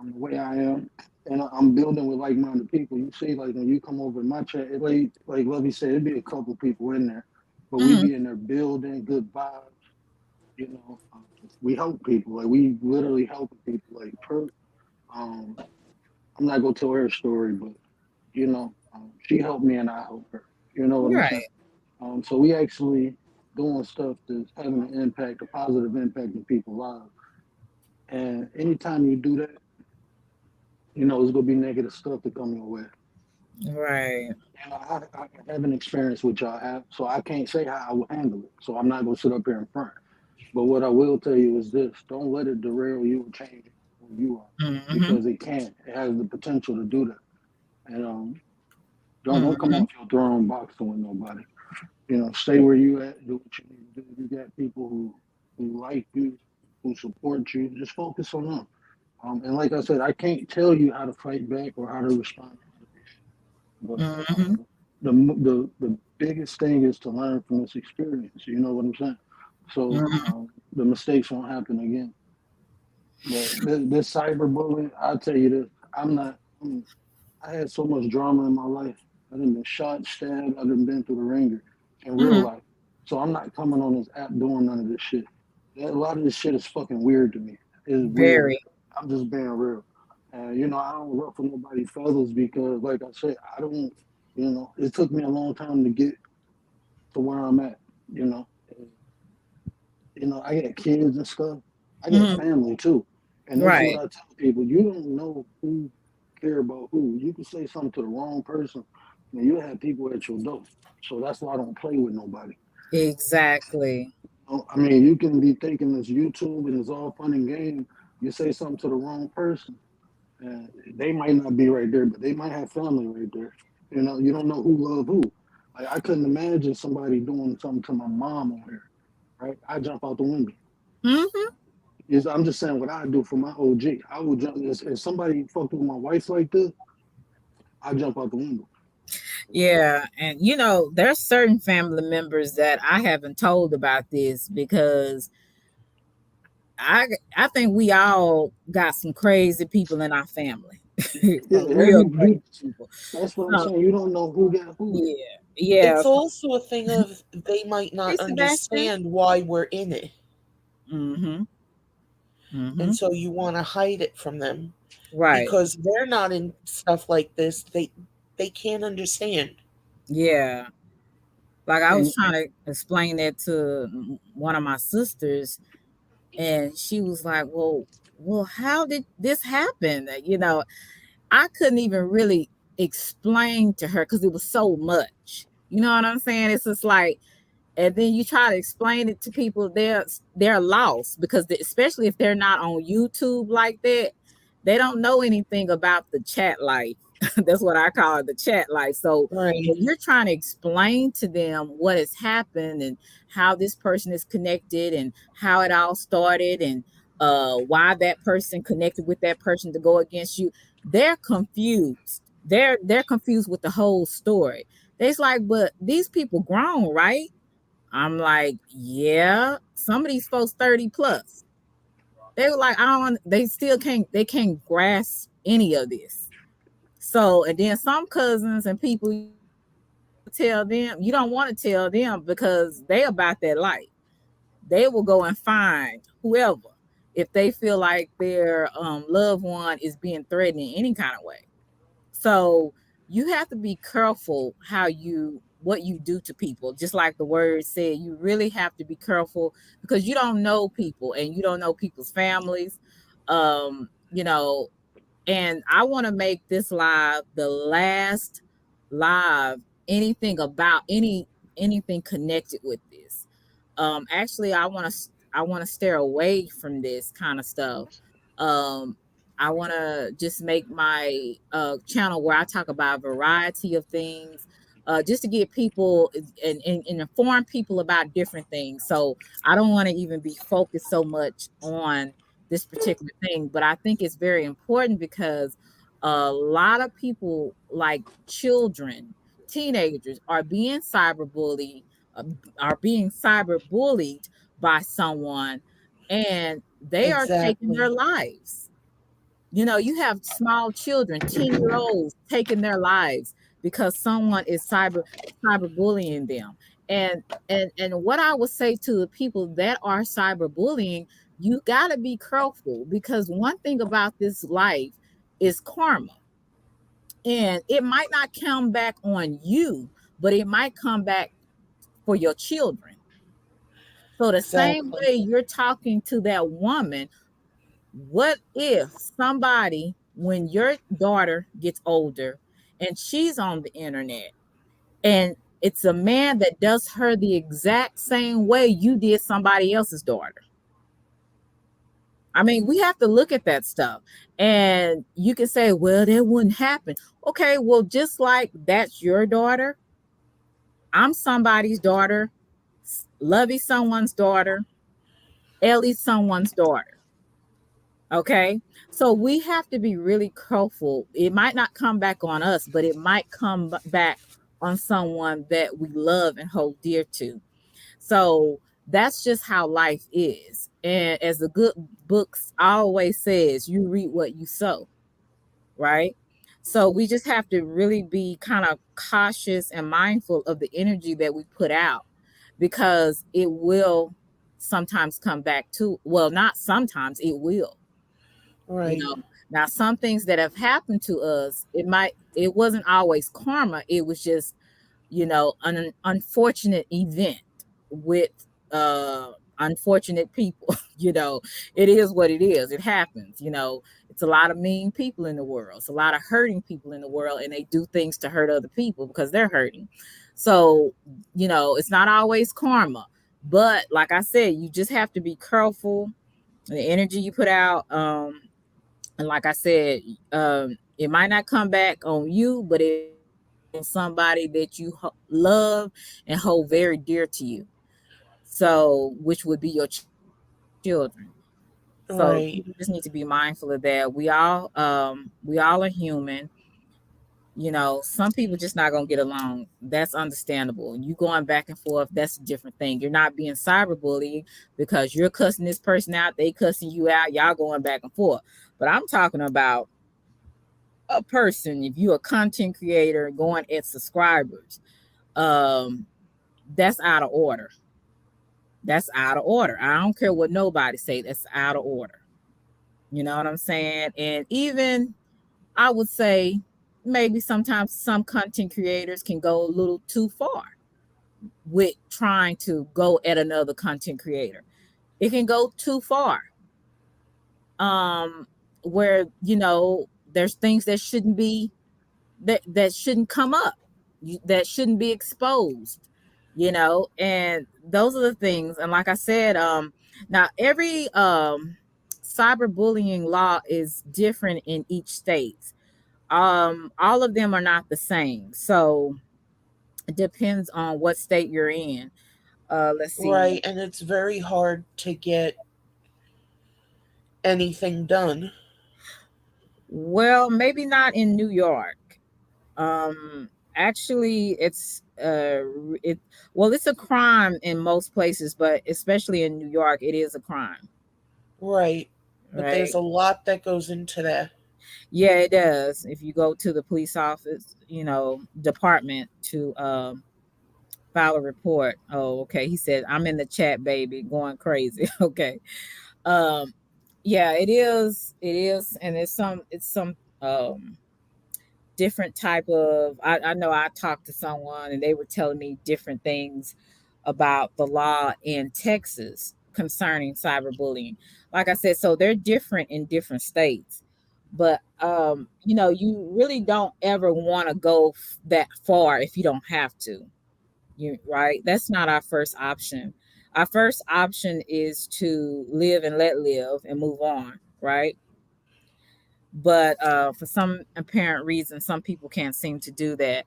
the way I am, and I'm building with like-minded people. You see, like when you come over in my chat, like Lovey said, it'd be a couple people in there, but we Mm-hmm. be in there building good vibes. We help people. Like we literally helping people. Like I'm not gonna tell her story, but she helped me and I helped her. You know what I'm saying? Right. So we actually doing stuff that's having an impact, a positive impact in people's lives. And anytime you do that, it's gonna be negative stuff to come your way. Right. I haven't experienced what y'all have, so I can't say how I will handle it. So I'm not gonna sit up here in front. But what I will tell you is this: don't let it derail you or change who you are, Mm-hmm. because it can. It has the potential to do that. And don't come Mm-hmm. off your throne boxing with nobody. Stay where you at, do what you need to do. You got people who like you, who support you. Just focus on them. And like I said, I can't tell you how to fight back or how to respond to this shit. But Mm-hmm. the biggest thing is to learn from this experience. You know what I'm saying? So Mm-hmm. the mistakes won't happen again. But this cyberbullying, I'll tell you this: I'm not. I had so much drama in my life. I done been shot, stabbed. I done been through the ringer in real Mm-hmm. life. So I'm not coming on this app doing none of this shit. A lot of this shit is fucking weird to me. It's weird. Very. I'm just being real. And I don't ruffle nobody's feathers because, like I said, I don't. It took me a long time to get to where I'm at. You know, I got kids and stuff. I got Mm-hmm. family too, and that's what Right. I tell people. You don't know who care about who. You can say something to the wrong person, and you have people at your door. So that's why I don't play with nobody. Exactly. I mean, you can be thinking it's YouTube and it's all fun and game. You say something to the wrong person, and they might not be right there, but they might have family right there. You don't know who love who. Like, I couldn't imagine somebody doing something to my mom on here, right? I jump out the window. Mm-hmm. I'm just saying what I do for my OG. I would jump if somebody fucked with my wife like this, I jump out the window. Yeah, and there's certain family members that I haven't told about this because I think we all got some crazy people in our family. Yeah, Some real crazy people. that's what I'm So saying. You don't know who got who. yeah, yeah. It's also a thing of they might Hey, not Sebastian. understand why we're in it. Mm-hmm. And Mm-hmm. so you want to hide it from them Right. because they're not in stuff like this. They can't understand. Yeah. Like I was And trying to explain that to one of my sisters, and she was like, well, how did this happen? I couldn't even really explain to her because it was so much. You know what I'm saying? It's just like, and then you try to explain it to people, they're lost because especially if they're not on YouTube like that, they don't know anything about the chat life. That's what I call it, the chat life. So Right. when you're trying to explain to them what has happened and how this person is connected and how it all started and why that person connected with that person to go against you, they're confused. They're confused with the whole story. It's like, but these people grown, right? I'm like, yeah, some of these folks 30 plus. They were like, I don't, they can't grasp any of this. So, and then some cousins and people, you tell them, you don't want to tell them because they about that life. They will go and find whoever if they feel like their loved one is being threatened in any kind of way. So you have to be careful what you do to people. Just like the word said, you really have to be careful because you don't know people and you don't know people's families. Um, you know, and I want to make this live the last live anything connected with this. Actually, I want to steer away from this kind of stuff. Um, I want to just make my channel where I talk about a variety of things, just to get people and inform people about different things. So I don't want to even be focused so much on this particular thing, but I think it's very important because a lot of people, like children, teenagers, uh, are being cyberbullied by someone, and they are taking their Exactly. lives. You have small children, 10-year-olds taking their lives because someone is cyberbullying them. And what I would say to the people that are cyberbullying, you got to be careful because one thing about this life is karma. And it might not come back on you, but it might come back for your children. So the same Exactly. way you're talking to that woman, what if somebody, when your daughter gets older and she's on the internet and it's a man that does her the exact same way you did somebody else's daughter? I mean, we have to look at that stuff. And you can say, well, that wouldn't happen. Okay, well, just like that's your daughter, I'm somebody's daughter, Lovey someone's daughter, Ellie someone's daughter. Okay. So we have to be really careful. It might not come back on us, but it might come back on someone that we love and hold dear to. So that's just how life is. And as the good books always says, you reap what you sow, right? So we just have to really be kind of cautious and mindful of the energy that we put out because it will sometimes come back to, well, not sometimes, it will, you Right. know. Now some things that have happened to us, it wasn't always karma, it was just, an unfortunate event with unfortunate people. It is what it is. It happens. It's a lot of mean people in the world. It's a lot of hurting people in the world, and they do things to hurt other people because they're hurting. So, it's not always karma. But like I said, you just have to be careful the energy you put out. And like I said, it might not come back on you, but it might come back on somebody that you love and hold very dear to you. So, which would be your children. So people just need to be Right. mindful of that. We all are human. Some people just not gonna get along. That's understandable. You going back and forth, that's a different thing. You're not being cyberbullying because you're cussing this person out, they cussing you out, y'all going back and forth. But I'm talking about a person, if you're a content creator going at subscribers, um, that's out of order. That's out of order. I don't care what nobody say, that's out of order. You know what I'm saying? And even I would say maybe sometimes some content creators can go a little too far with trying to go at another content creator. It can go too far. Where, there's things that shouldn't be that shouldn't come up, that shouldn't be exposed, and those are the things. And like I said, now every cyberbullying law is different in each state. All of them are not the same, so it depends on what state you're in. Let's see. Right. And it's very hard to get anything done. Well, maybe not in New York. Actually, it well, it's a crime in most places, but especially in New York, it is a crime, Right. But there's right? a lot that goes into that. Yeah, it does. If you go to the police office, department to file a report. Oh, okay. He said, "I'm in the chat, baby, going crazy." Okay. Um, yeah, it is. It is, and it's some different type of. I know I talked to someone and they were telling me different things about the law in Texas concerning cyberbullying. Like I said, so they're different in different states. But you really don't ever want to go that far if you don't have to. You right? That's not our first option. Our first option is to live and let live and move on, right? But for some apparent reason, some people can't seem to do that.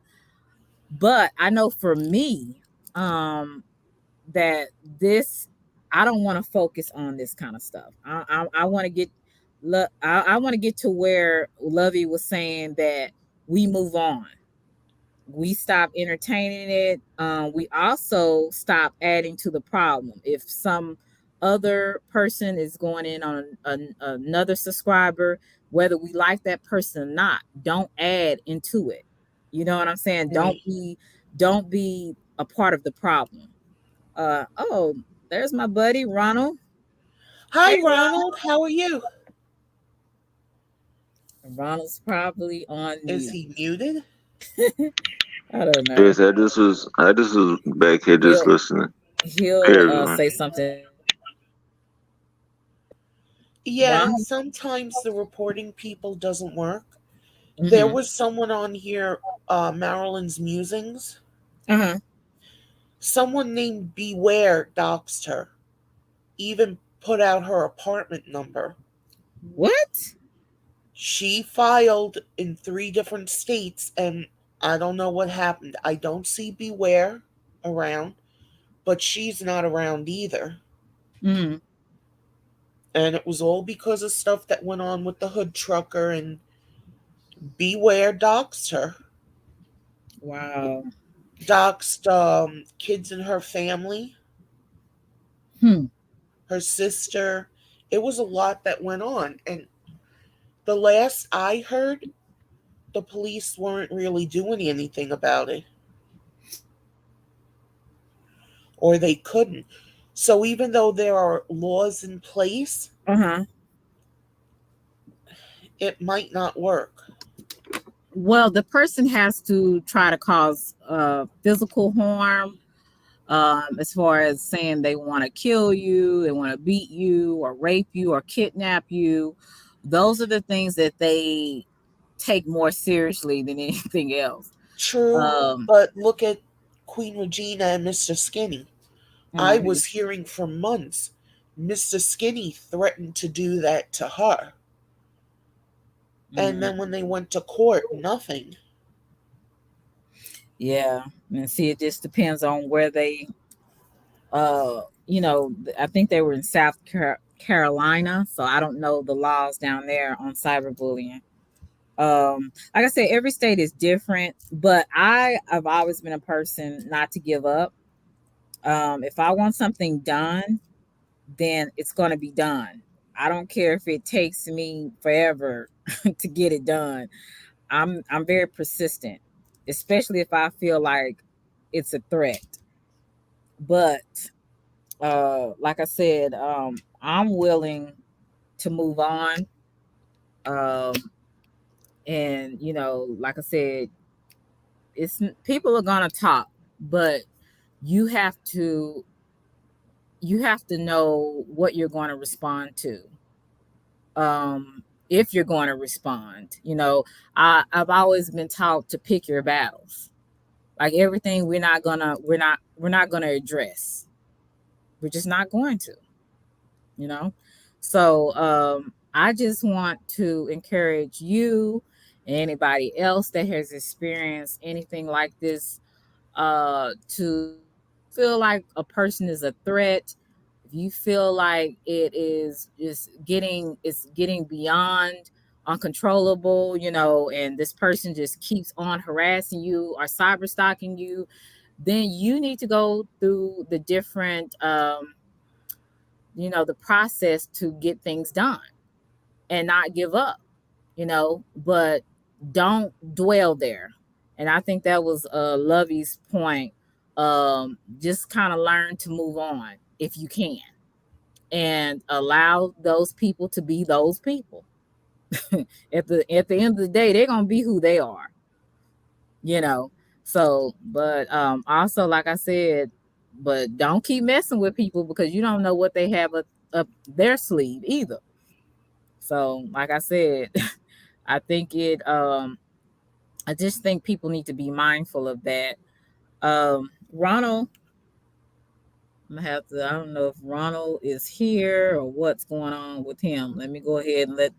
But I know for me, that this I don't want to focus on this kind of stuff. I want to get I want to get to where Lovey was saying that we move on, we stop entertaining it. We also stop adding to the problem. If some other person is going in on another subscriber, whether we like that person or not, don't add into it. You know what I'm saying? Right. Don't be a part of the problem. Oh, there's my buddy Ronald. Hi, Hey, Ronald. How are you? Ronald's probably on Is mute. he muted? I don't know. Yes, I just was back here just He'll listening. Hey he'll everyone. say something in a minute. Yeah, and Ronald. sometimes the reporting people doesn't work. There Mm-hmm. was someone on here, Marilyn's Musings. Uh-huh. Someone named Beware doxed her. Even put out her apartment number. What? She filed in 3 different states, and I don't know what happened. I don't see Beware around, but she's not around either. Mm, And it was all because of stuff that went on with the hood trucker, and Beware doxed her. wow. Doxed kids in her family, Hmm. her sister. It was a lot that went on. And the last I heard, the police weren't really doing anything about it, or they couldn't. So even though there are laws in place, Uh-huh. it might not work. Well, the person has to try to cause physical harm, as far as saying they want to kill you, they want to beat you, or rape you, or kidnap you. Those are the things that they take more seriously than anything else. True, Um, but look at Queen Regina and Mr. Skinny. I mhm, was hearing for months Mr. Skinny threatened to do that to her. And mhm. then when they went to court, nothing. Yeah, and see, it just depends on where they, I think they were in Carolina, so I don't know the laws down there on cyberbullying. Like I said, every state is different, but I've always been a person not to give up. If I want something done, then it's going to be done. I don't care if it takes me forever to get it done. I'm very persistent, especially if I feel like it's a threat. But like I said, I'm willing to move on. Um, and like I said, it's people are gonna talk, but you have to you have to know what you're going to respond to. If you're going to respond, I've always been taught to pick your battles. Like everything, we're not gonna address. We're just not going to, you know. So I just want to encourage you and anybody else that has experienced anything like this, to feel like a person is a threat, if you feel like it is just getting beyond uncontrollable, and this person just keeps on harassing you or cyber stalking you, then you need to go through the different, the process to get things done and not give up, but don't dwell there. And I think that was Lovey's point. Just kind of learn to move on if you can, and allow those people to be those people. At the end of the day, they're gonna be who they are, you know. So, but also, like I said, but don't keep messing with people because you don't know what they have up their sleeve either. So, like I said, I think I just think people need to be mindful of that. Ronald, I'm gonna have to. I don't know if Ronald is here or what's going on with him. Let me go ahead and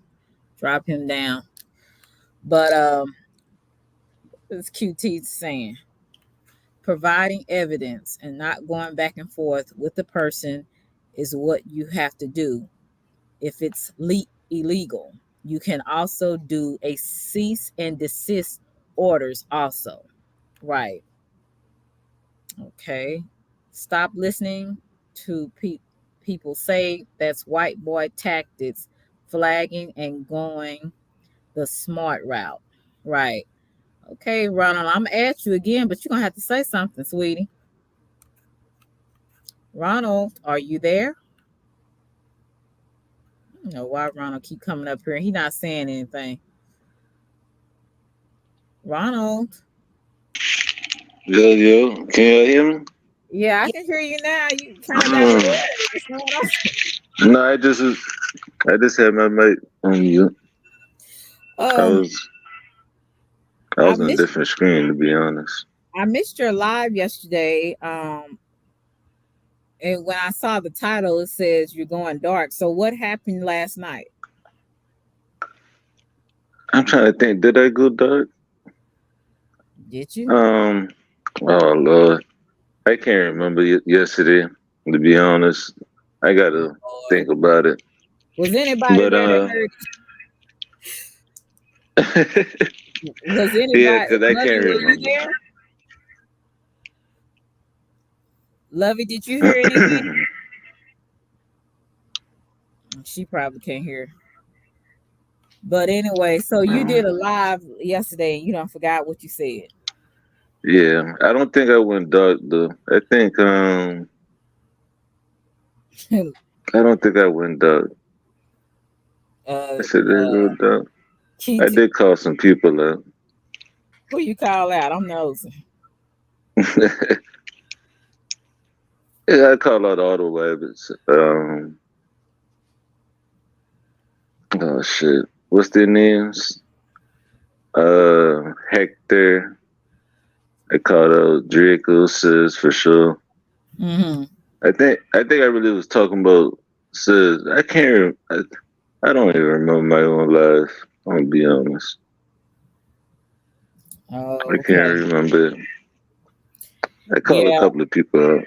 drop him down. But this QT saying, providing evidence and not going back and forth with the person is what you have to do. If it's illegal, you can also do a cease and desist orders also. Right. Okay. Stop listening to people say that's white boy tactics, flagging and going the smart route. Right. Okay, Ronald, I'm gonna ask you again, but you're gonna have to say something, sweetie. Ronald, are you there? I don't know why Ronald keep coming up here. He not saying anything. Ronald. Yo, yo, can you hear me? Yeah, I Yeah, can hear you now. You kind of got quiet. What's going on? No, I just had my mic on you. I Um, was, I I was on a missed different screen to be honest. I missed your live yesterday. And when I saw the title, it says you're going dark. So what happened last night? I'm trying to think. Did I go dark? Did you? Um. Oh Lord, I can't remember yesterday. To be honest, I gotta Lord. think about it. Was anybody But there that heard? Was yeah, anybody? cause I Lovey, can't were you remember. there? Lovey, did you hear anything? She probably can't hear. But anyway, so you did a live yesterday and you don't forgot what you said. Yeah, I don't think I went dark though. I don't think I went dark. I uh said I go dark. I Keith, did call some people out. who you call out? I'm nosy. Yeah, I call out all the rabbits. Oh shit, what's their names? Hector. I called out Draco Sis for sure. Mm-hmm. I think I really was talking about Sis. I can't. I don't even remember my own life. I'm gonna be honest. I Oh, can't okay. remember it. I called a Yeah. couple of people out.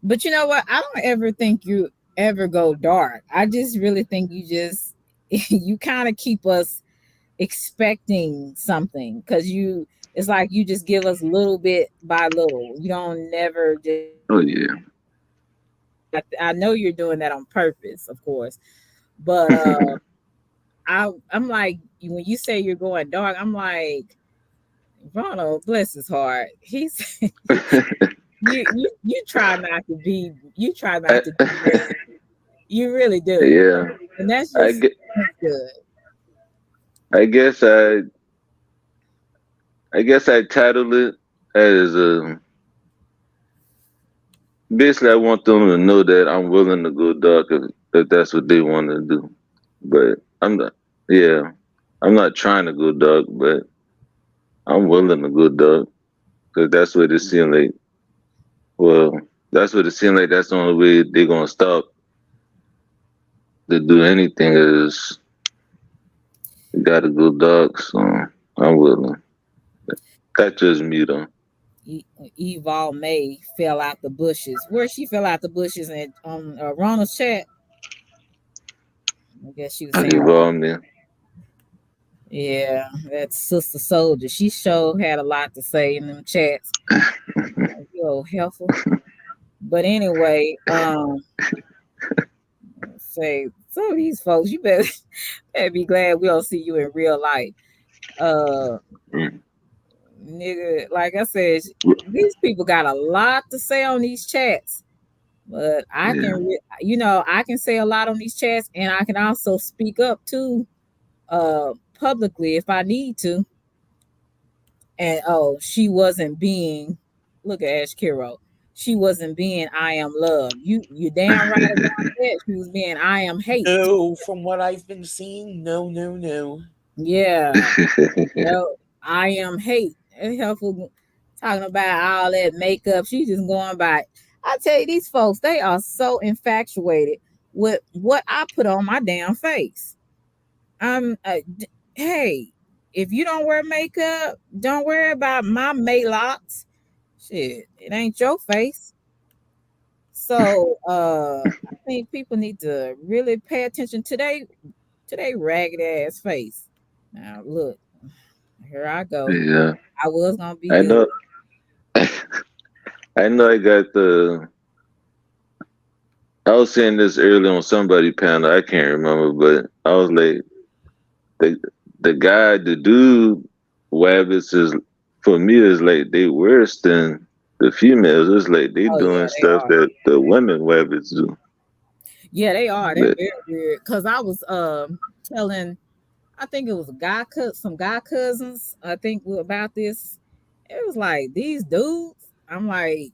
But you know what? I don't ever think you ever go dark. I just really think you just you kind of keep us expecting something because you it's like you just give us little bit by little. You don't never just Oh yeah. I know you're doing that on purpose, of course. But I'm like when you say you're going dark, I'm like Ronald, bless his heart. He's you try not to be you try I, not to do that. You really do. yeah. And that's I just get. that's good. I guess I. I guess I titled it as basically I want them to know that I'm willing to go dark if that's what they want to do. But I'm not. Yeah, I'm not trying to go dark, but I'm willing to go dark because that's what it seems like. Well, that's what it seems like. That's the only way they're gonna stop to do anything is you gotta go dark. So I'm willing. That's just me though. Eval May fell out the bushes. Where she fell out the bushes and on Ronald's chat. I guess she was saying, Evolve me. yeah, that's Sister Soldier. She sure had a lot to say in them chats. Yo, helpful. But anyway, say some of these folks, you better be glad we don't see you in real life. Uh, Mm, nigga, like I said, these people got a lot to say on these chats. But I yeah. can, I can say a lot on these chats, and I can also speak up too, publicly if I need to. And oh, she wasn't being. Look at Ash Kiro. She wasn't being I am love. You damn right about that. She was being I am hate. No, from what I've been seeing, no, no, no. Yeah. No, I am hate. And helpful talking about all that makeup. She just going by. I tell you, these folks, they are so infatuated with what I put on my damn face. Hey, if you don't wear makeup, don't worry about my Maylocks. Shit, it ain't your face. So I think people need to really pay attention to they ragged ass face. Now look, here I go. Yeah. I was gonna be I good. know. I know. I got the. I was saying this earlier on somebody panel. I can't remember, but I was like, the the guy, the dude, Wabbits is for me is like they worse than the females. It's like they Oh yeah, doing they stuff are. that the women Wabbits do. Yeah, they are. They're But very weird. Cause I was telling, I think it was a some guy cousins. I think about this. It was like these dudes. I'm like,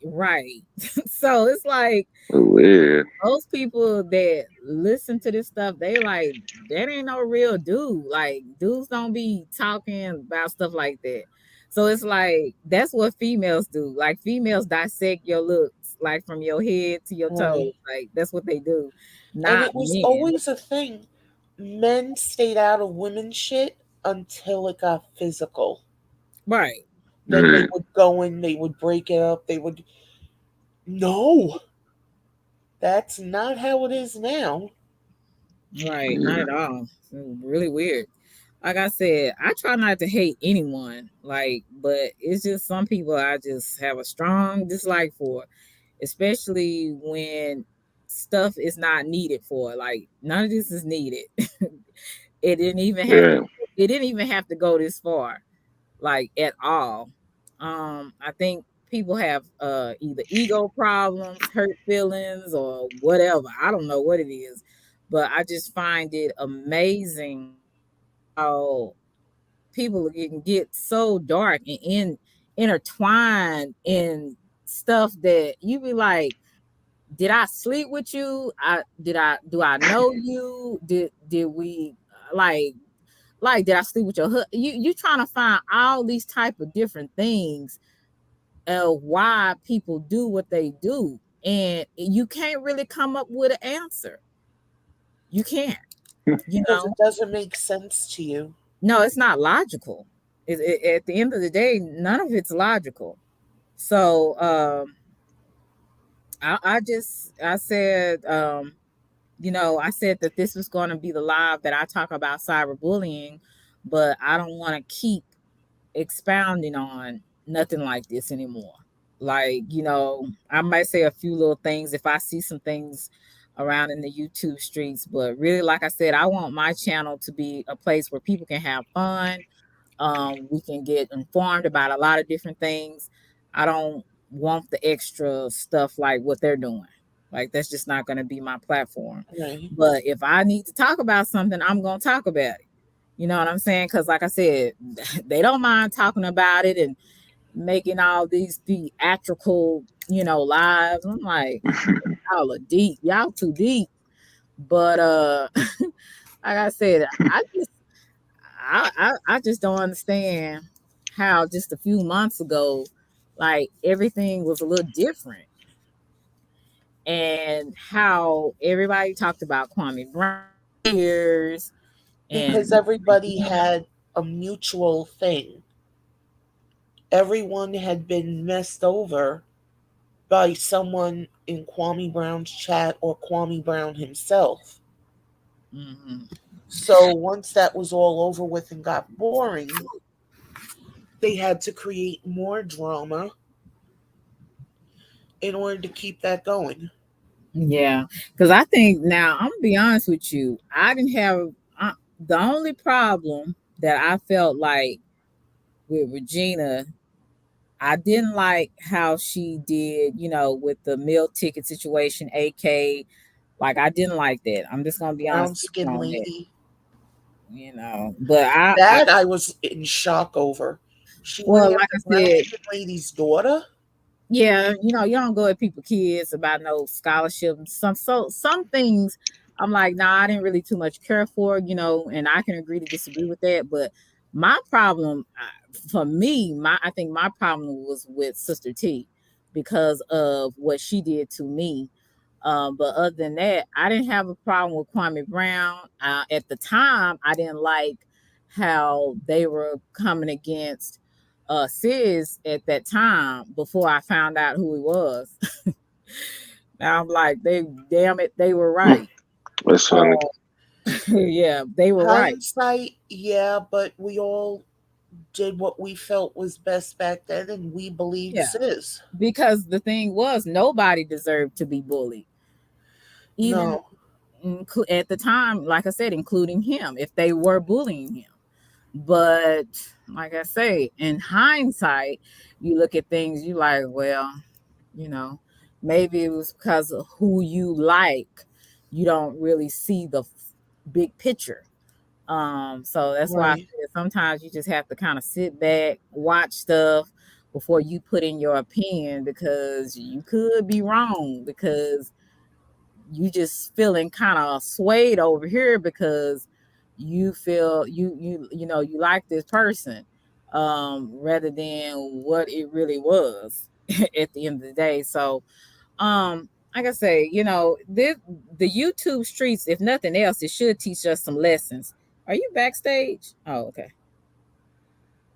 right. So it's like weird. most people that listen to this stuff, they like that ain't no real dude. Like dudes don't be talking about stuff like that. So it's like that's what females do. Like females dissect your looks like from your head to your toes. Right. Like that's what they do, And not it was men. always a thing. Men stayed out of women's shit until it got physical. Right, Then they Mm. would go in, they would break it up, they would. No, that's not how it is now. right, not Yeah. at all. It's really weird. Like I said, I try not to hate anyone, like, but it's just some people I just have a strong dislike for, especially when stuff is not needed for. Like none of this is needed. It didn't even have to. Yeah. It didn't even have to go this far, like at all. I think people have either ego problems, hurt feelings, or whatever. I don't know what it is, but I just find it amazing how people can get so dark and intertwined in stuff that you be like, did I sleep with you? Do I know you? Did we like did I sleep with your husband? You trying to find all these type of different things of why people do what they do, and you can't really come up with an answer. You can't, you Because know. it doesn't make sense to you. No, it's not logical. At the end of the day, none of it's logical. So I said, I said that this was going to be the live that I talk about cyberbullying, but I don't want to keep expounding on nothing like this anymore. Like, I might say a few little things if I see some things around in the YouTube streets, but really, like I said, I want my channel to be a place where people can have fun. We can get informed about a lot of different things. I don't want the extra stuff like what they're doing. Like that's just not going to be my platform. Right. But if I need to talk about something, I'm going to talk about it. You know what I'm saying? Because like I said, they don't mind talking about it and making all these theatrical, lives. I'm like, y'all are deep. Y'all too deep. But like I said, I just don't understand how just a few months ago, like everything was a little different, and how everybody talked about Kwame Brown years and Because everybody had a mutual thing. Everyone had been messed over by someone in Kwame Brown's chat or Kwame Brown himself. Mhm. So once that was all over with and got boring, they had to create more drama in order to keep that going. Yeah, because I think now I'm gonna be honest with you. I didn't have the only problem that I felt like with Regina. I didn't like how she did, with the meal ticket situation, AK. Like I didn't like that. I'm just gonna be honest Brown with you skin on that. lady. But I That I was in shock over. She went well, like after I Brown said, skin lady's daughter. yeah, you don't go at people kids about no scholarship. Some things I'm like, nah, I didn't really too much care for, and I can agree to disagree with that. But my problem, for me, I think my problem was with Sister T because of what she did to me. But other than that, I didn't have a problem with Kwame Brown. At the time, I didn't like how they were coming against Sis at that time before I found out who he was. Now I'm like, they damn it, they were Mm. right. That's funny. Uh, yeah, they were right. Hindsight, yeah, but we all did what we felt was best back then, and we believe Yeah, sis. because the thing was, nobody deserved to be bullied, even No, at the time. Like I said, including him, if they were bullying him. But like I say, in hindsight, you look at things, you like, well, you know, maybe it was because of who you like. You don't really see the big picture. So that's why I right. said sometimes you just have to kind of sit back, watch stuff before you put in your opinion because you could be wrong because you just feeling kind of swayed over here because you feel you like this person rather than what it really was at the end of the day. So Like I say, the YouTube streets, if nothing else, it should teach us some lessons. Are you backstage? Oh, okay.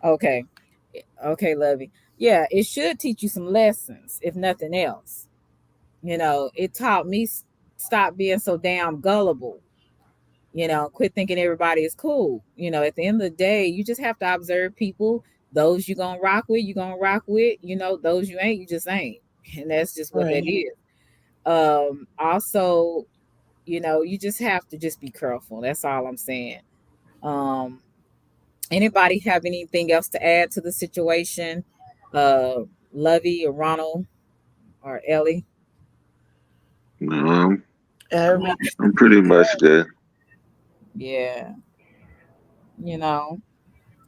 Okay. Okay, Lovey. Yeah, it should teach you some lessons, if nothing else. It taught me stop being so damn gullible. Quit thinking everybody is cool. At the end of the day, you just have to observe people. Those you gonna rock with, you gonna rock with. Those you ain't, you just ain't. And that's just what that Right. is. Also, you just have to just be careful. That's all I'm saying. Um, Anybody have anything else to add to the situation? Uh, Lovey or Ronald or Ellie? No, Everything I'm you pretty much there. Yeah, you know.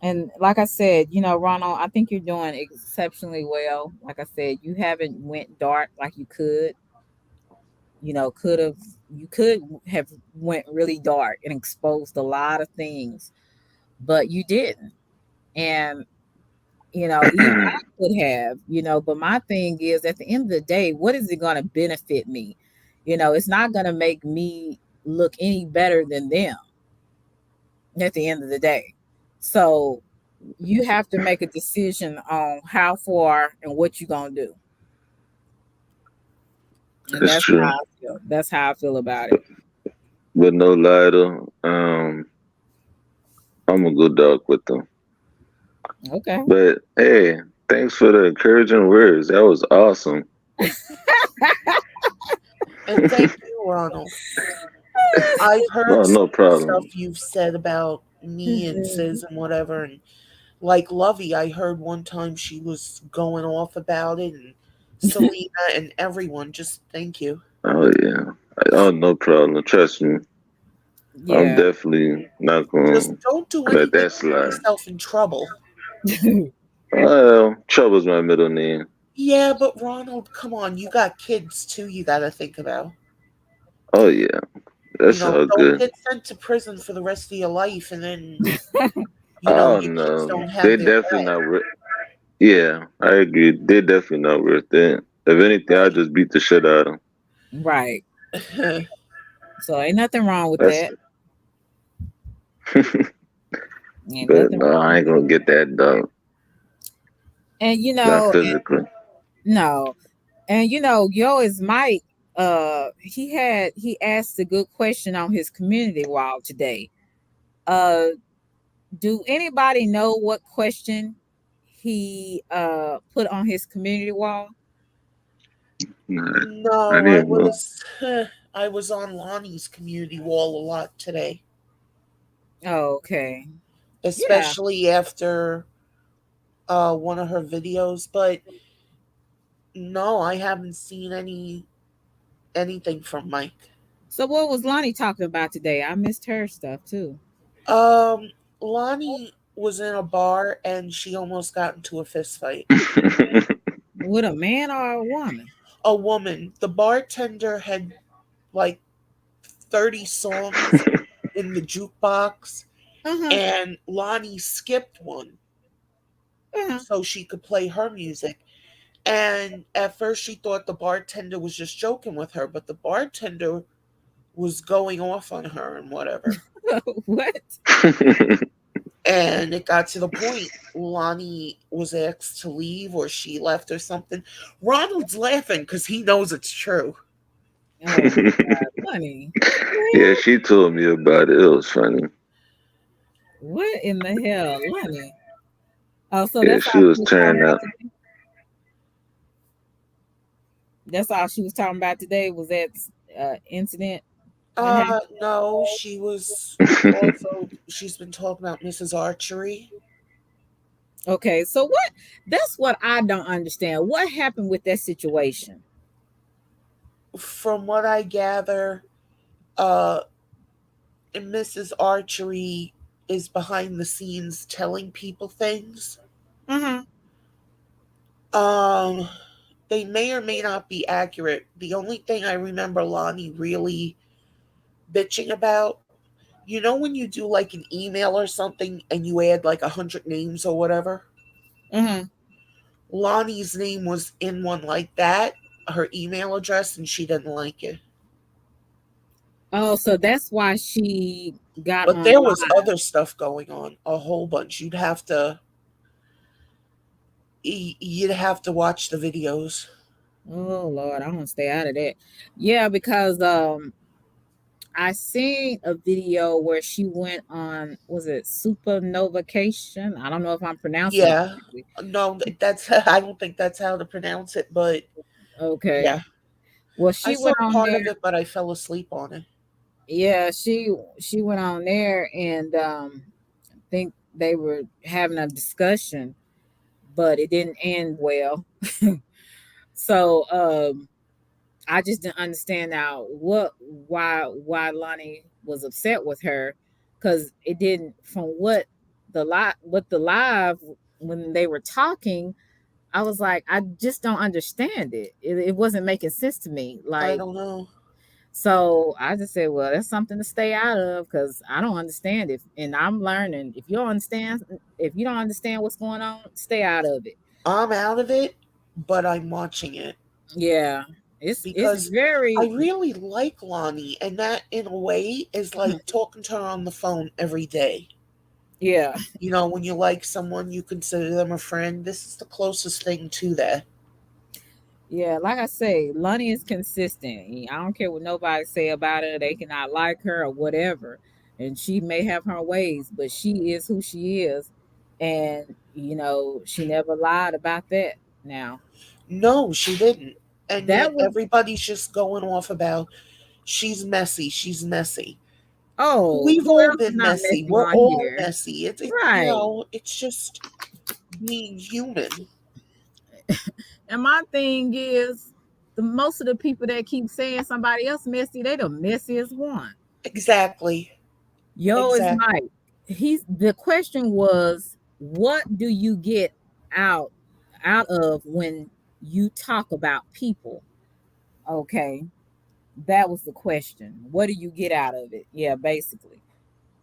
And like I said, Ronald, I think you're doing exceptionally well. Like I said, you haven't went dark like you could. Could have you could have went really dark and exposed a lot of things, but you didn't. And even I could have, but my thing is at the end of the day, what is it going to benefit me? It's not going to make me look any better than them at the end of the day. So you have to make a decision on how far and what you're going to do. And That's that's how true. I feel. That's how I feel about it. But no lie though, I'm a good dog with them. Okay. But hey, thanks for the encouraging words. That was awesome. and thank you, Ronald. I've heard No, some no of the problem. stuff you've said about me and Mhm. Sis and whatever, and like Lovey, I heard one time she was going off about it, and Selena and everyone. Just thank you. Oh yeah. Oh, no problem. Trust me. I'm Yeah. definitely not Just gonna don't do let anything that to get slide. yourself in trouble. Well, trouble's my middle name. Yeah, but Ronald, come on, you got kids too. You got to think about. Oh yeah, that's all Don't good. get sent to prison for the rest of your life, and then Oh your kids no, don't have they their definitely way. not worth. Yeah, I agree. They're definitely not worth it. If anything, I Right. just beat the shit out of Right. So ain't nothing wrong with them. that. Ain't But nothing no, wrong I with ain't gonna that. get that dog. And Not physically. no. And Yo is Mike. He asked a good question on his community wall today. Uh, do anybody know what question he put on his community wall? Nah, I No, didn't know. I was on Lonnie's community wall a lot today, Oh, okay. Yeah. especially after one of her videos. But no, I haven't seen anything from Mike. So what was Lonnie talking about today? I missed her stuff too. Um, Lonnie was in a bar and she almost got into a fist fight. With a man or a woman? A woman, the bartender had like 30 songs in the jukebox, Uh-huh. and Lonnie skipped one Uh-huh. so she could play her music. And at first, she thought the bartender was just joking with her, but the bartender was going off on her and whatever. What? And it got to the point Lonnie was asked to leave or she left or something. Ronald's laughing because he knows it's true. Oh my God, Lonnie. Yeah, What? she told me about it. It was funny. What in the hell, Lonnie? Oh, so Yeah, that's she all she was was talking tearing about up. today? That's all she was talking about today was that incident that happened? No, she's been talking about Mrs. Archery. Okay, so what? That's what I don't understand. What happened with that situation? From what I gather, uh, Mrs. Archery is behind the scenes telling people things. Uh-huh. Um, they may or may not be accurate. The only thing I remember Lonnie really bitching about, when you do like an email or something and you add like 100 names or whatever? Uh-huh. Lonnie's name was in one like that, her email address and she didn't like it. Oh, so that's why she got But on there was live. other stuff going on, a whole bunch. You'd have to watch the videos. Oh Lord, I want to stay out of that. Yeah, because I seen a video where she went on, was it Supernovacation? I don't know if I'm pronouncing it Yeah. correctly. No, that's I don't think that's how to pronounce it, but Okay. yeah. Well, I she saw went on part there. of it, but I fell asleep on it. Yeah, she went on there and I think they were having a discussion, but it didn't end well. So I just didn't understand now why Lonnie was upset with her, because it didn't, from what the live, when they were talking, I was like, I just don't understand it. It wasn't making sense to me. I Like, don't know. so I just said, well, that's something to stay out of because I don't understand it. And I'm learning. If you don't understand what's going on, stay out of it. I'm out of it, but I'm watching it Yeah. It's because I very really like Lonnie, and that in a way is mhm, like talking to her on the phone every day. yeah. You know, when you like someone, you consider them a friend. This is the closest thing to that. Yeah, like I say, Lonnie is consistent. I don't care what nobody say about her. They cannot like her or whatever. And she may have her ways, but she is who she is. And, she never lied about that. Now, No, she didn't. And that yet was, everybody's just going off about she's messy, she's messy. oh, We've who all else is been not messy. messy We're on all here? messy. Right. It's just being human. And my thing is, the most of the people that keep saying somebody else messy, they the messiest one. Exactly. Yo is Exactly. Mike. The question was, what do you get out out of when you talk about people? Okay, that was the question. What do you get out of it? Yeah, basically.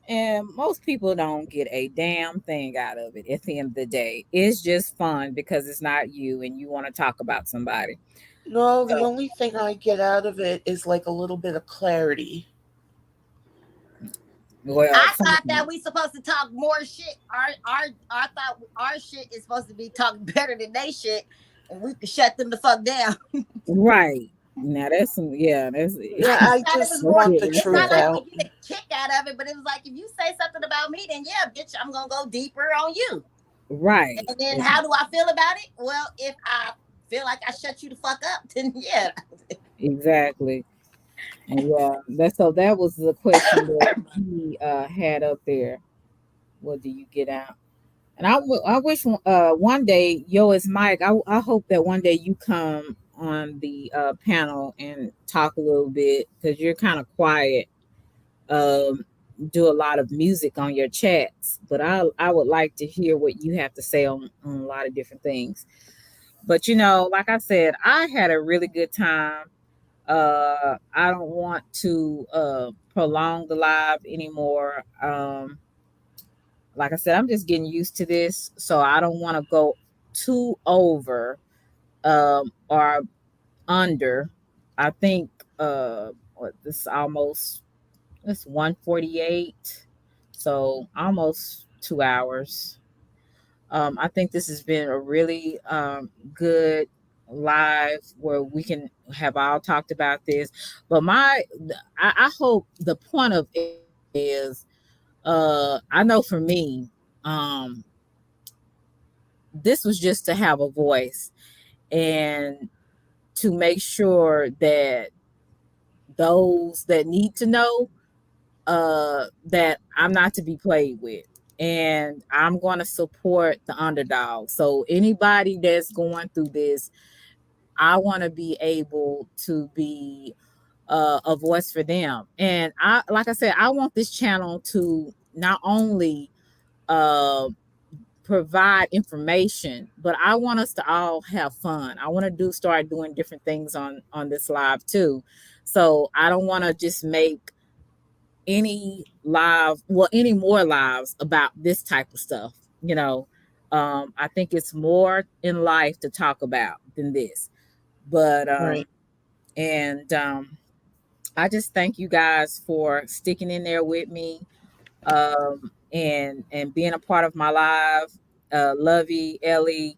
And most people don't get a damn thing out of it at the end of the day. It's just fun because it's not you and you want to talk about somebody. No, the So, only thing I get out of it is like a little bit of clarity. well, I thought something. that we supposed to talk more shit. Our I thought our shit is supposed to be talking better than they shit, and we could shut them the fuck down. Right. Now that's some, yeah, that's Yeah, I just I thought it was just more. want okay. the It's not truth like out. we get a kick out of it, but it was like if you say something about me, then yeah, bitch, I'm gonna go deeper on you. Right. And then how do I feel about it? Well, if I feel like I shut you the fuck up, then yeah. Exactly. And yeah, that was the question that he had up there. What do you get out? And I wish one day, yo, is Mike. I hope that one day you come on the panel and talk a little bit because you're kind of quiet. Um, do a lot of music on your chats, but I would like to hear what you have to say on a lot of different things. But like I said, I had a really good time. I don't want to prolong the live anymore. Like I said, I'm just getting used to this, so I don't want to go too over or under. I think what this almost it's 1:48, so almost 2 hours. I think this has been a really good live where we can have all talked about this. But I hope the point of it is, I know for me, um, this was just to have a voice and to make sure that those that need to know that I'm not to be played with. And I'm going to support the underdog. So anybody that's going through this, I want to be able to be a voice for them. And like I said, I want this channel to not only uh, provide information, but I want us to all have fun. I want to start doing different things on this live too. So I don't want to just make any more lives about this type of stuff. I think it's more in life to talk about than this. But Right. and I just thank you guys for sticking in there with me, and being a part of my live. Lovey, Ellie,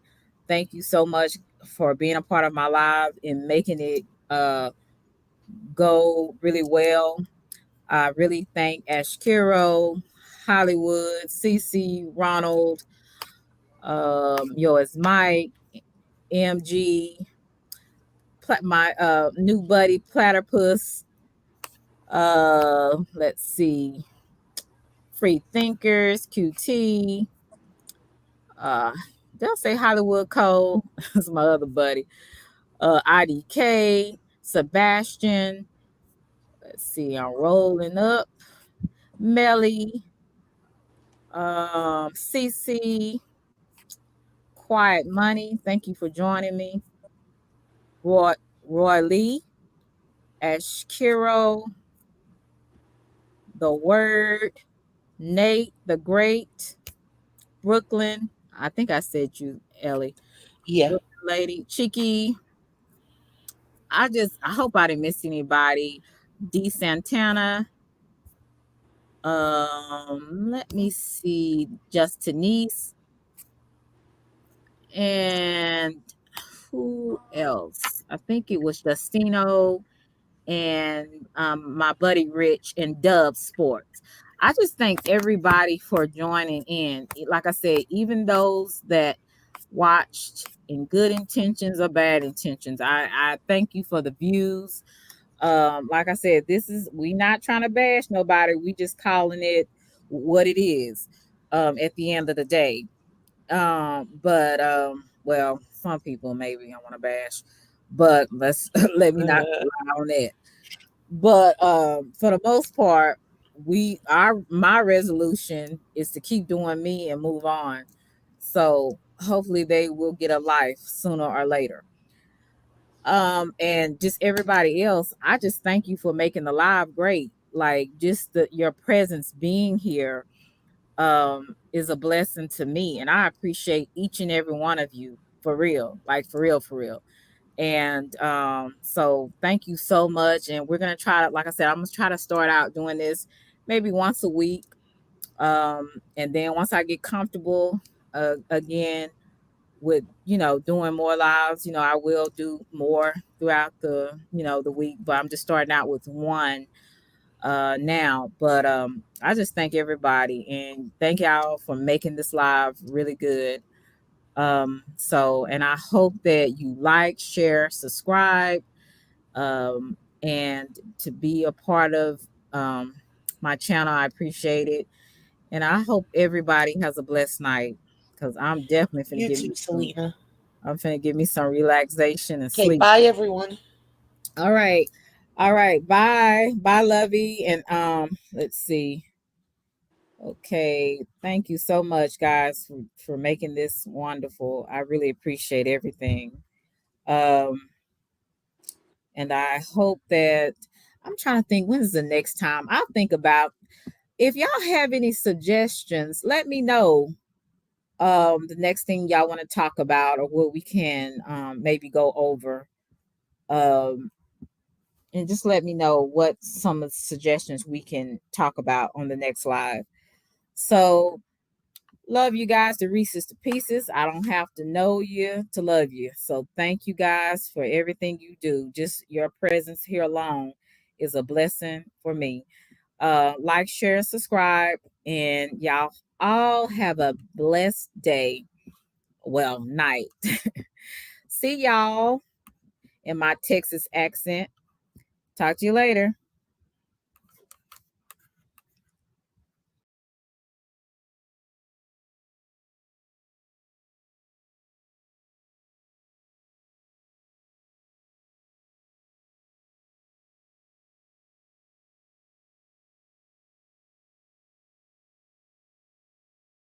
thank you so much for being a part of my live and making it go really well. I really thank Ashkiro, Hollywood, CC, Ronald, yours, Mike, MG, my new buddy Platypus. Let's see, Free Thinkers, QT. They'll say Hollywood Cole. That's my other buddy. IDK, Sebastian. Let's see, I'm rolling up. Melly, CC, Quiet Money. Thank you for joining me. Roy Lee, Ashkiro, The Word, Nate the Great, Brooklyn. I think I said you, Ellie. Yeah. Brooklyn Lady, Cheeky. I hope I didn't miss anybody. D Santana. Let me see. Justinice. And who else? I think it was Justino and my buddy Rich and Dub Sports. I just thank everybody for joining in. Like I said, even those that watched in good intentions or bad intentions, I thank you for the views. Like I said, we not trying to bash nobody. We just calling it what it is. At the end of the day, but well, some people maybe I want to bash, but let's let me not rely on that. But for the most part, my resolution is to keep doing me and move on. So hopefully they will get a life sooner or later. And just everybody else, I just thank you for making the live great. Like just your presence being here is a blessing to me, and I appreciate each and every one of you, for real, like for real, for real. And so thank you so much, and we're gonna try to, like I said, I'm gonna try to start out doing this maybe once a week, and then once I get comfortable again with doing more lives, I will do more throughout the week, but I'm just starting out with one now. But I just thank everybody and thank y'all for making this live really good. So, and I hope that you like, share, subscribe, and to be a part of my channel. I appreciate it, and I hope everybody has a blessed night, because I'm definitely finna You give too, me some Selena. I'm finna give me some relaxation and Okay, sleep. bye everyone. All right. All right. Bye. Bye, Lovey. And let's see. Okay. Thank you so much, guys, for making this wonderful. I really appreciate everything. Um, and I hope that I'm trying to think, when is the next time? I'll think about, if y'all have any suggestions, let me know the next thing y'all want to talk about, or what we can maybe go over. Um and just let me know what some of the suggestions we can talk about on the next live. So, love you guys to Reese's to pieces. I don't have to know you to love you. So, thank you guys for everything you do. Just your presence here alone is a blessing for me. Like, share, subscribe, and y'all all have a blessed day. Well, night. See y'all in my Texas accent. Talk to you later.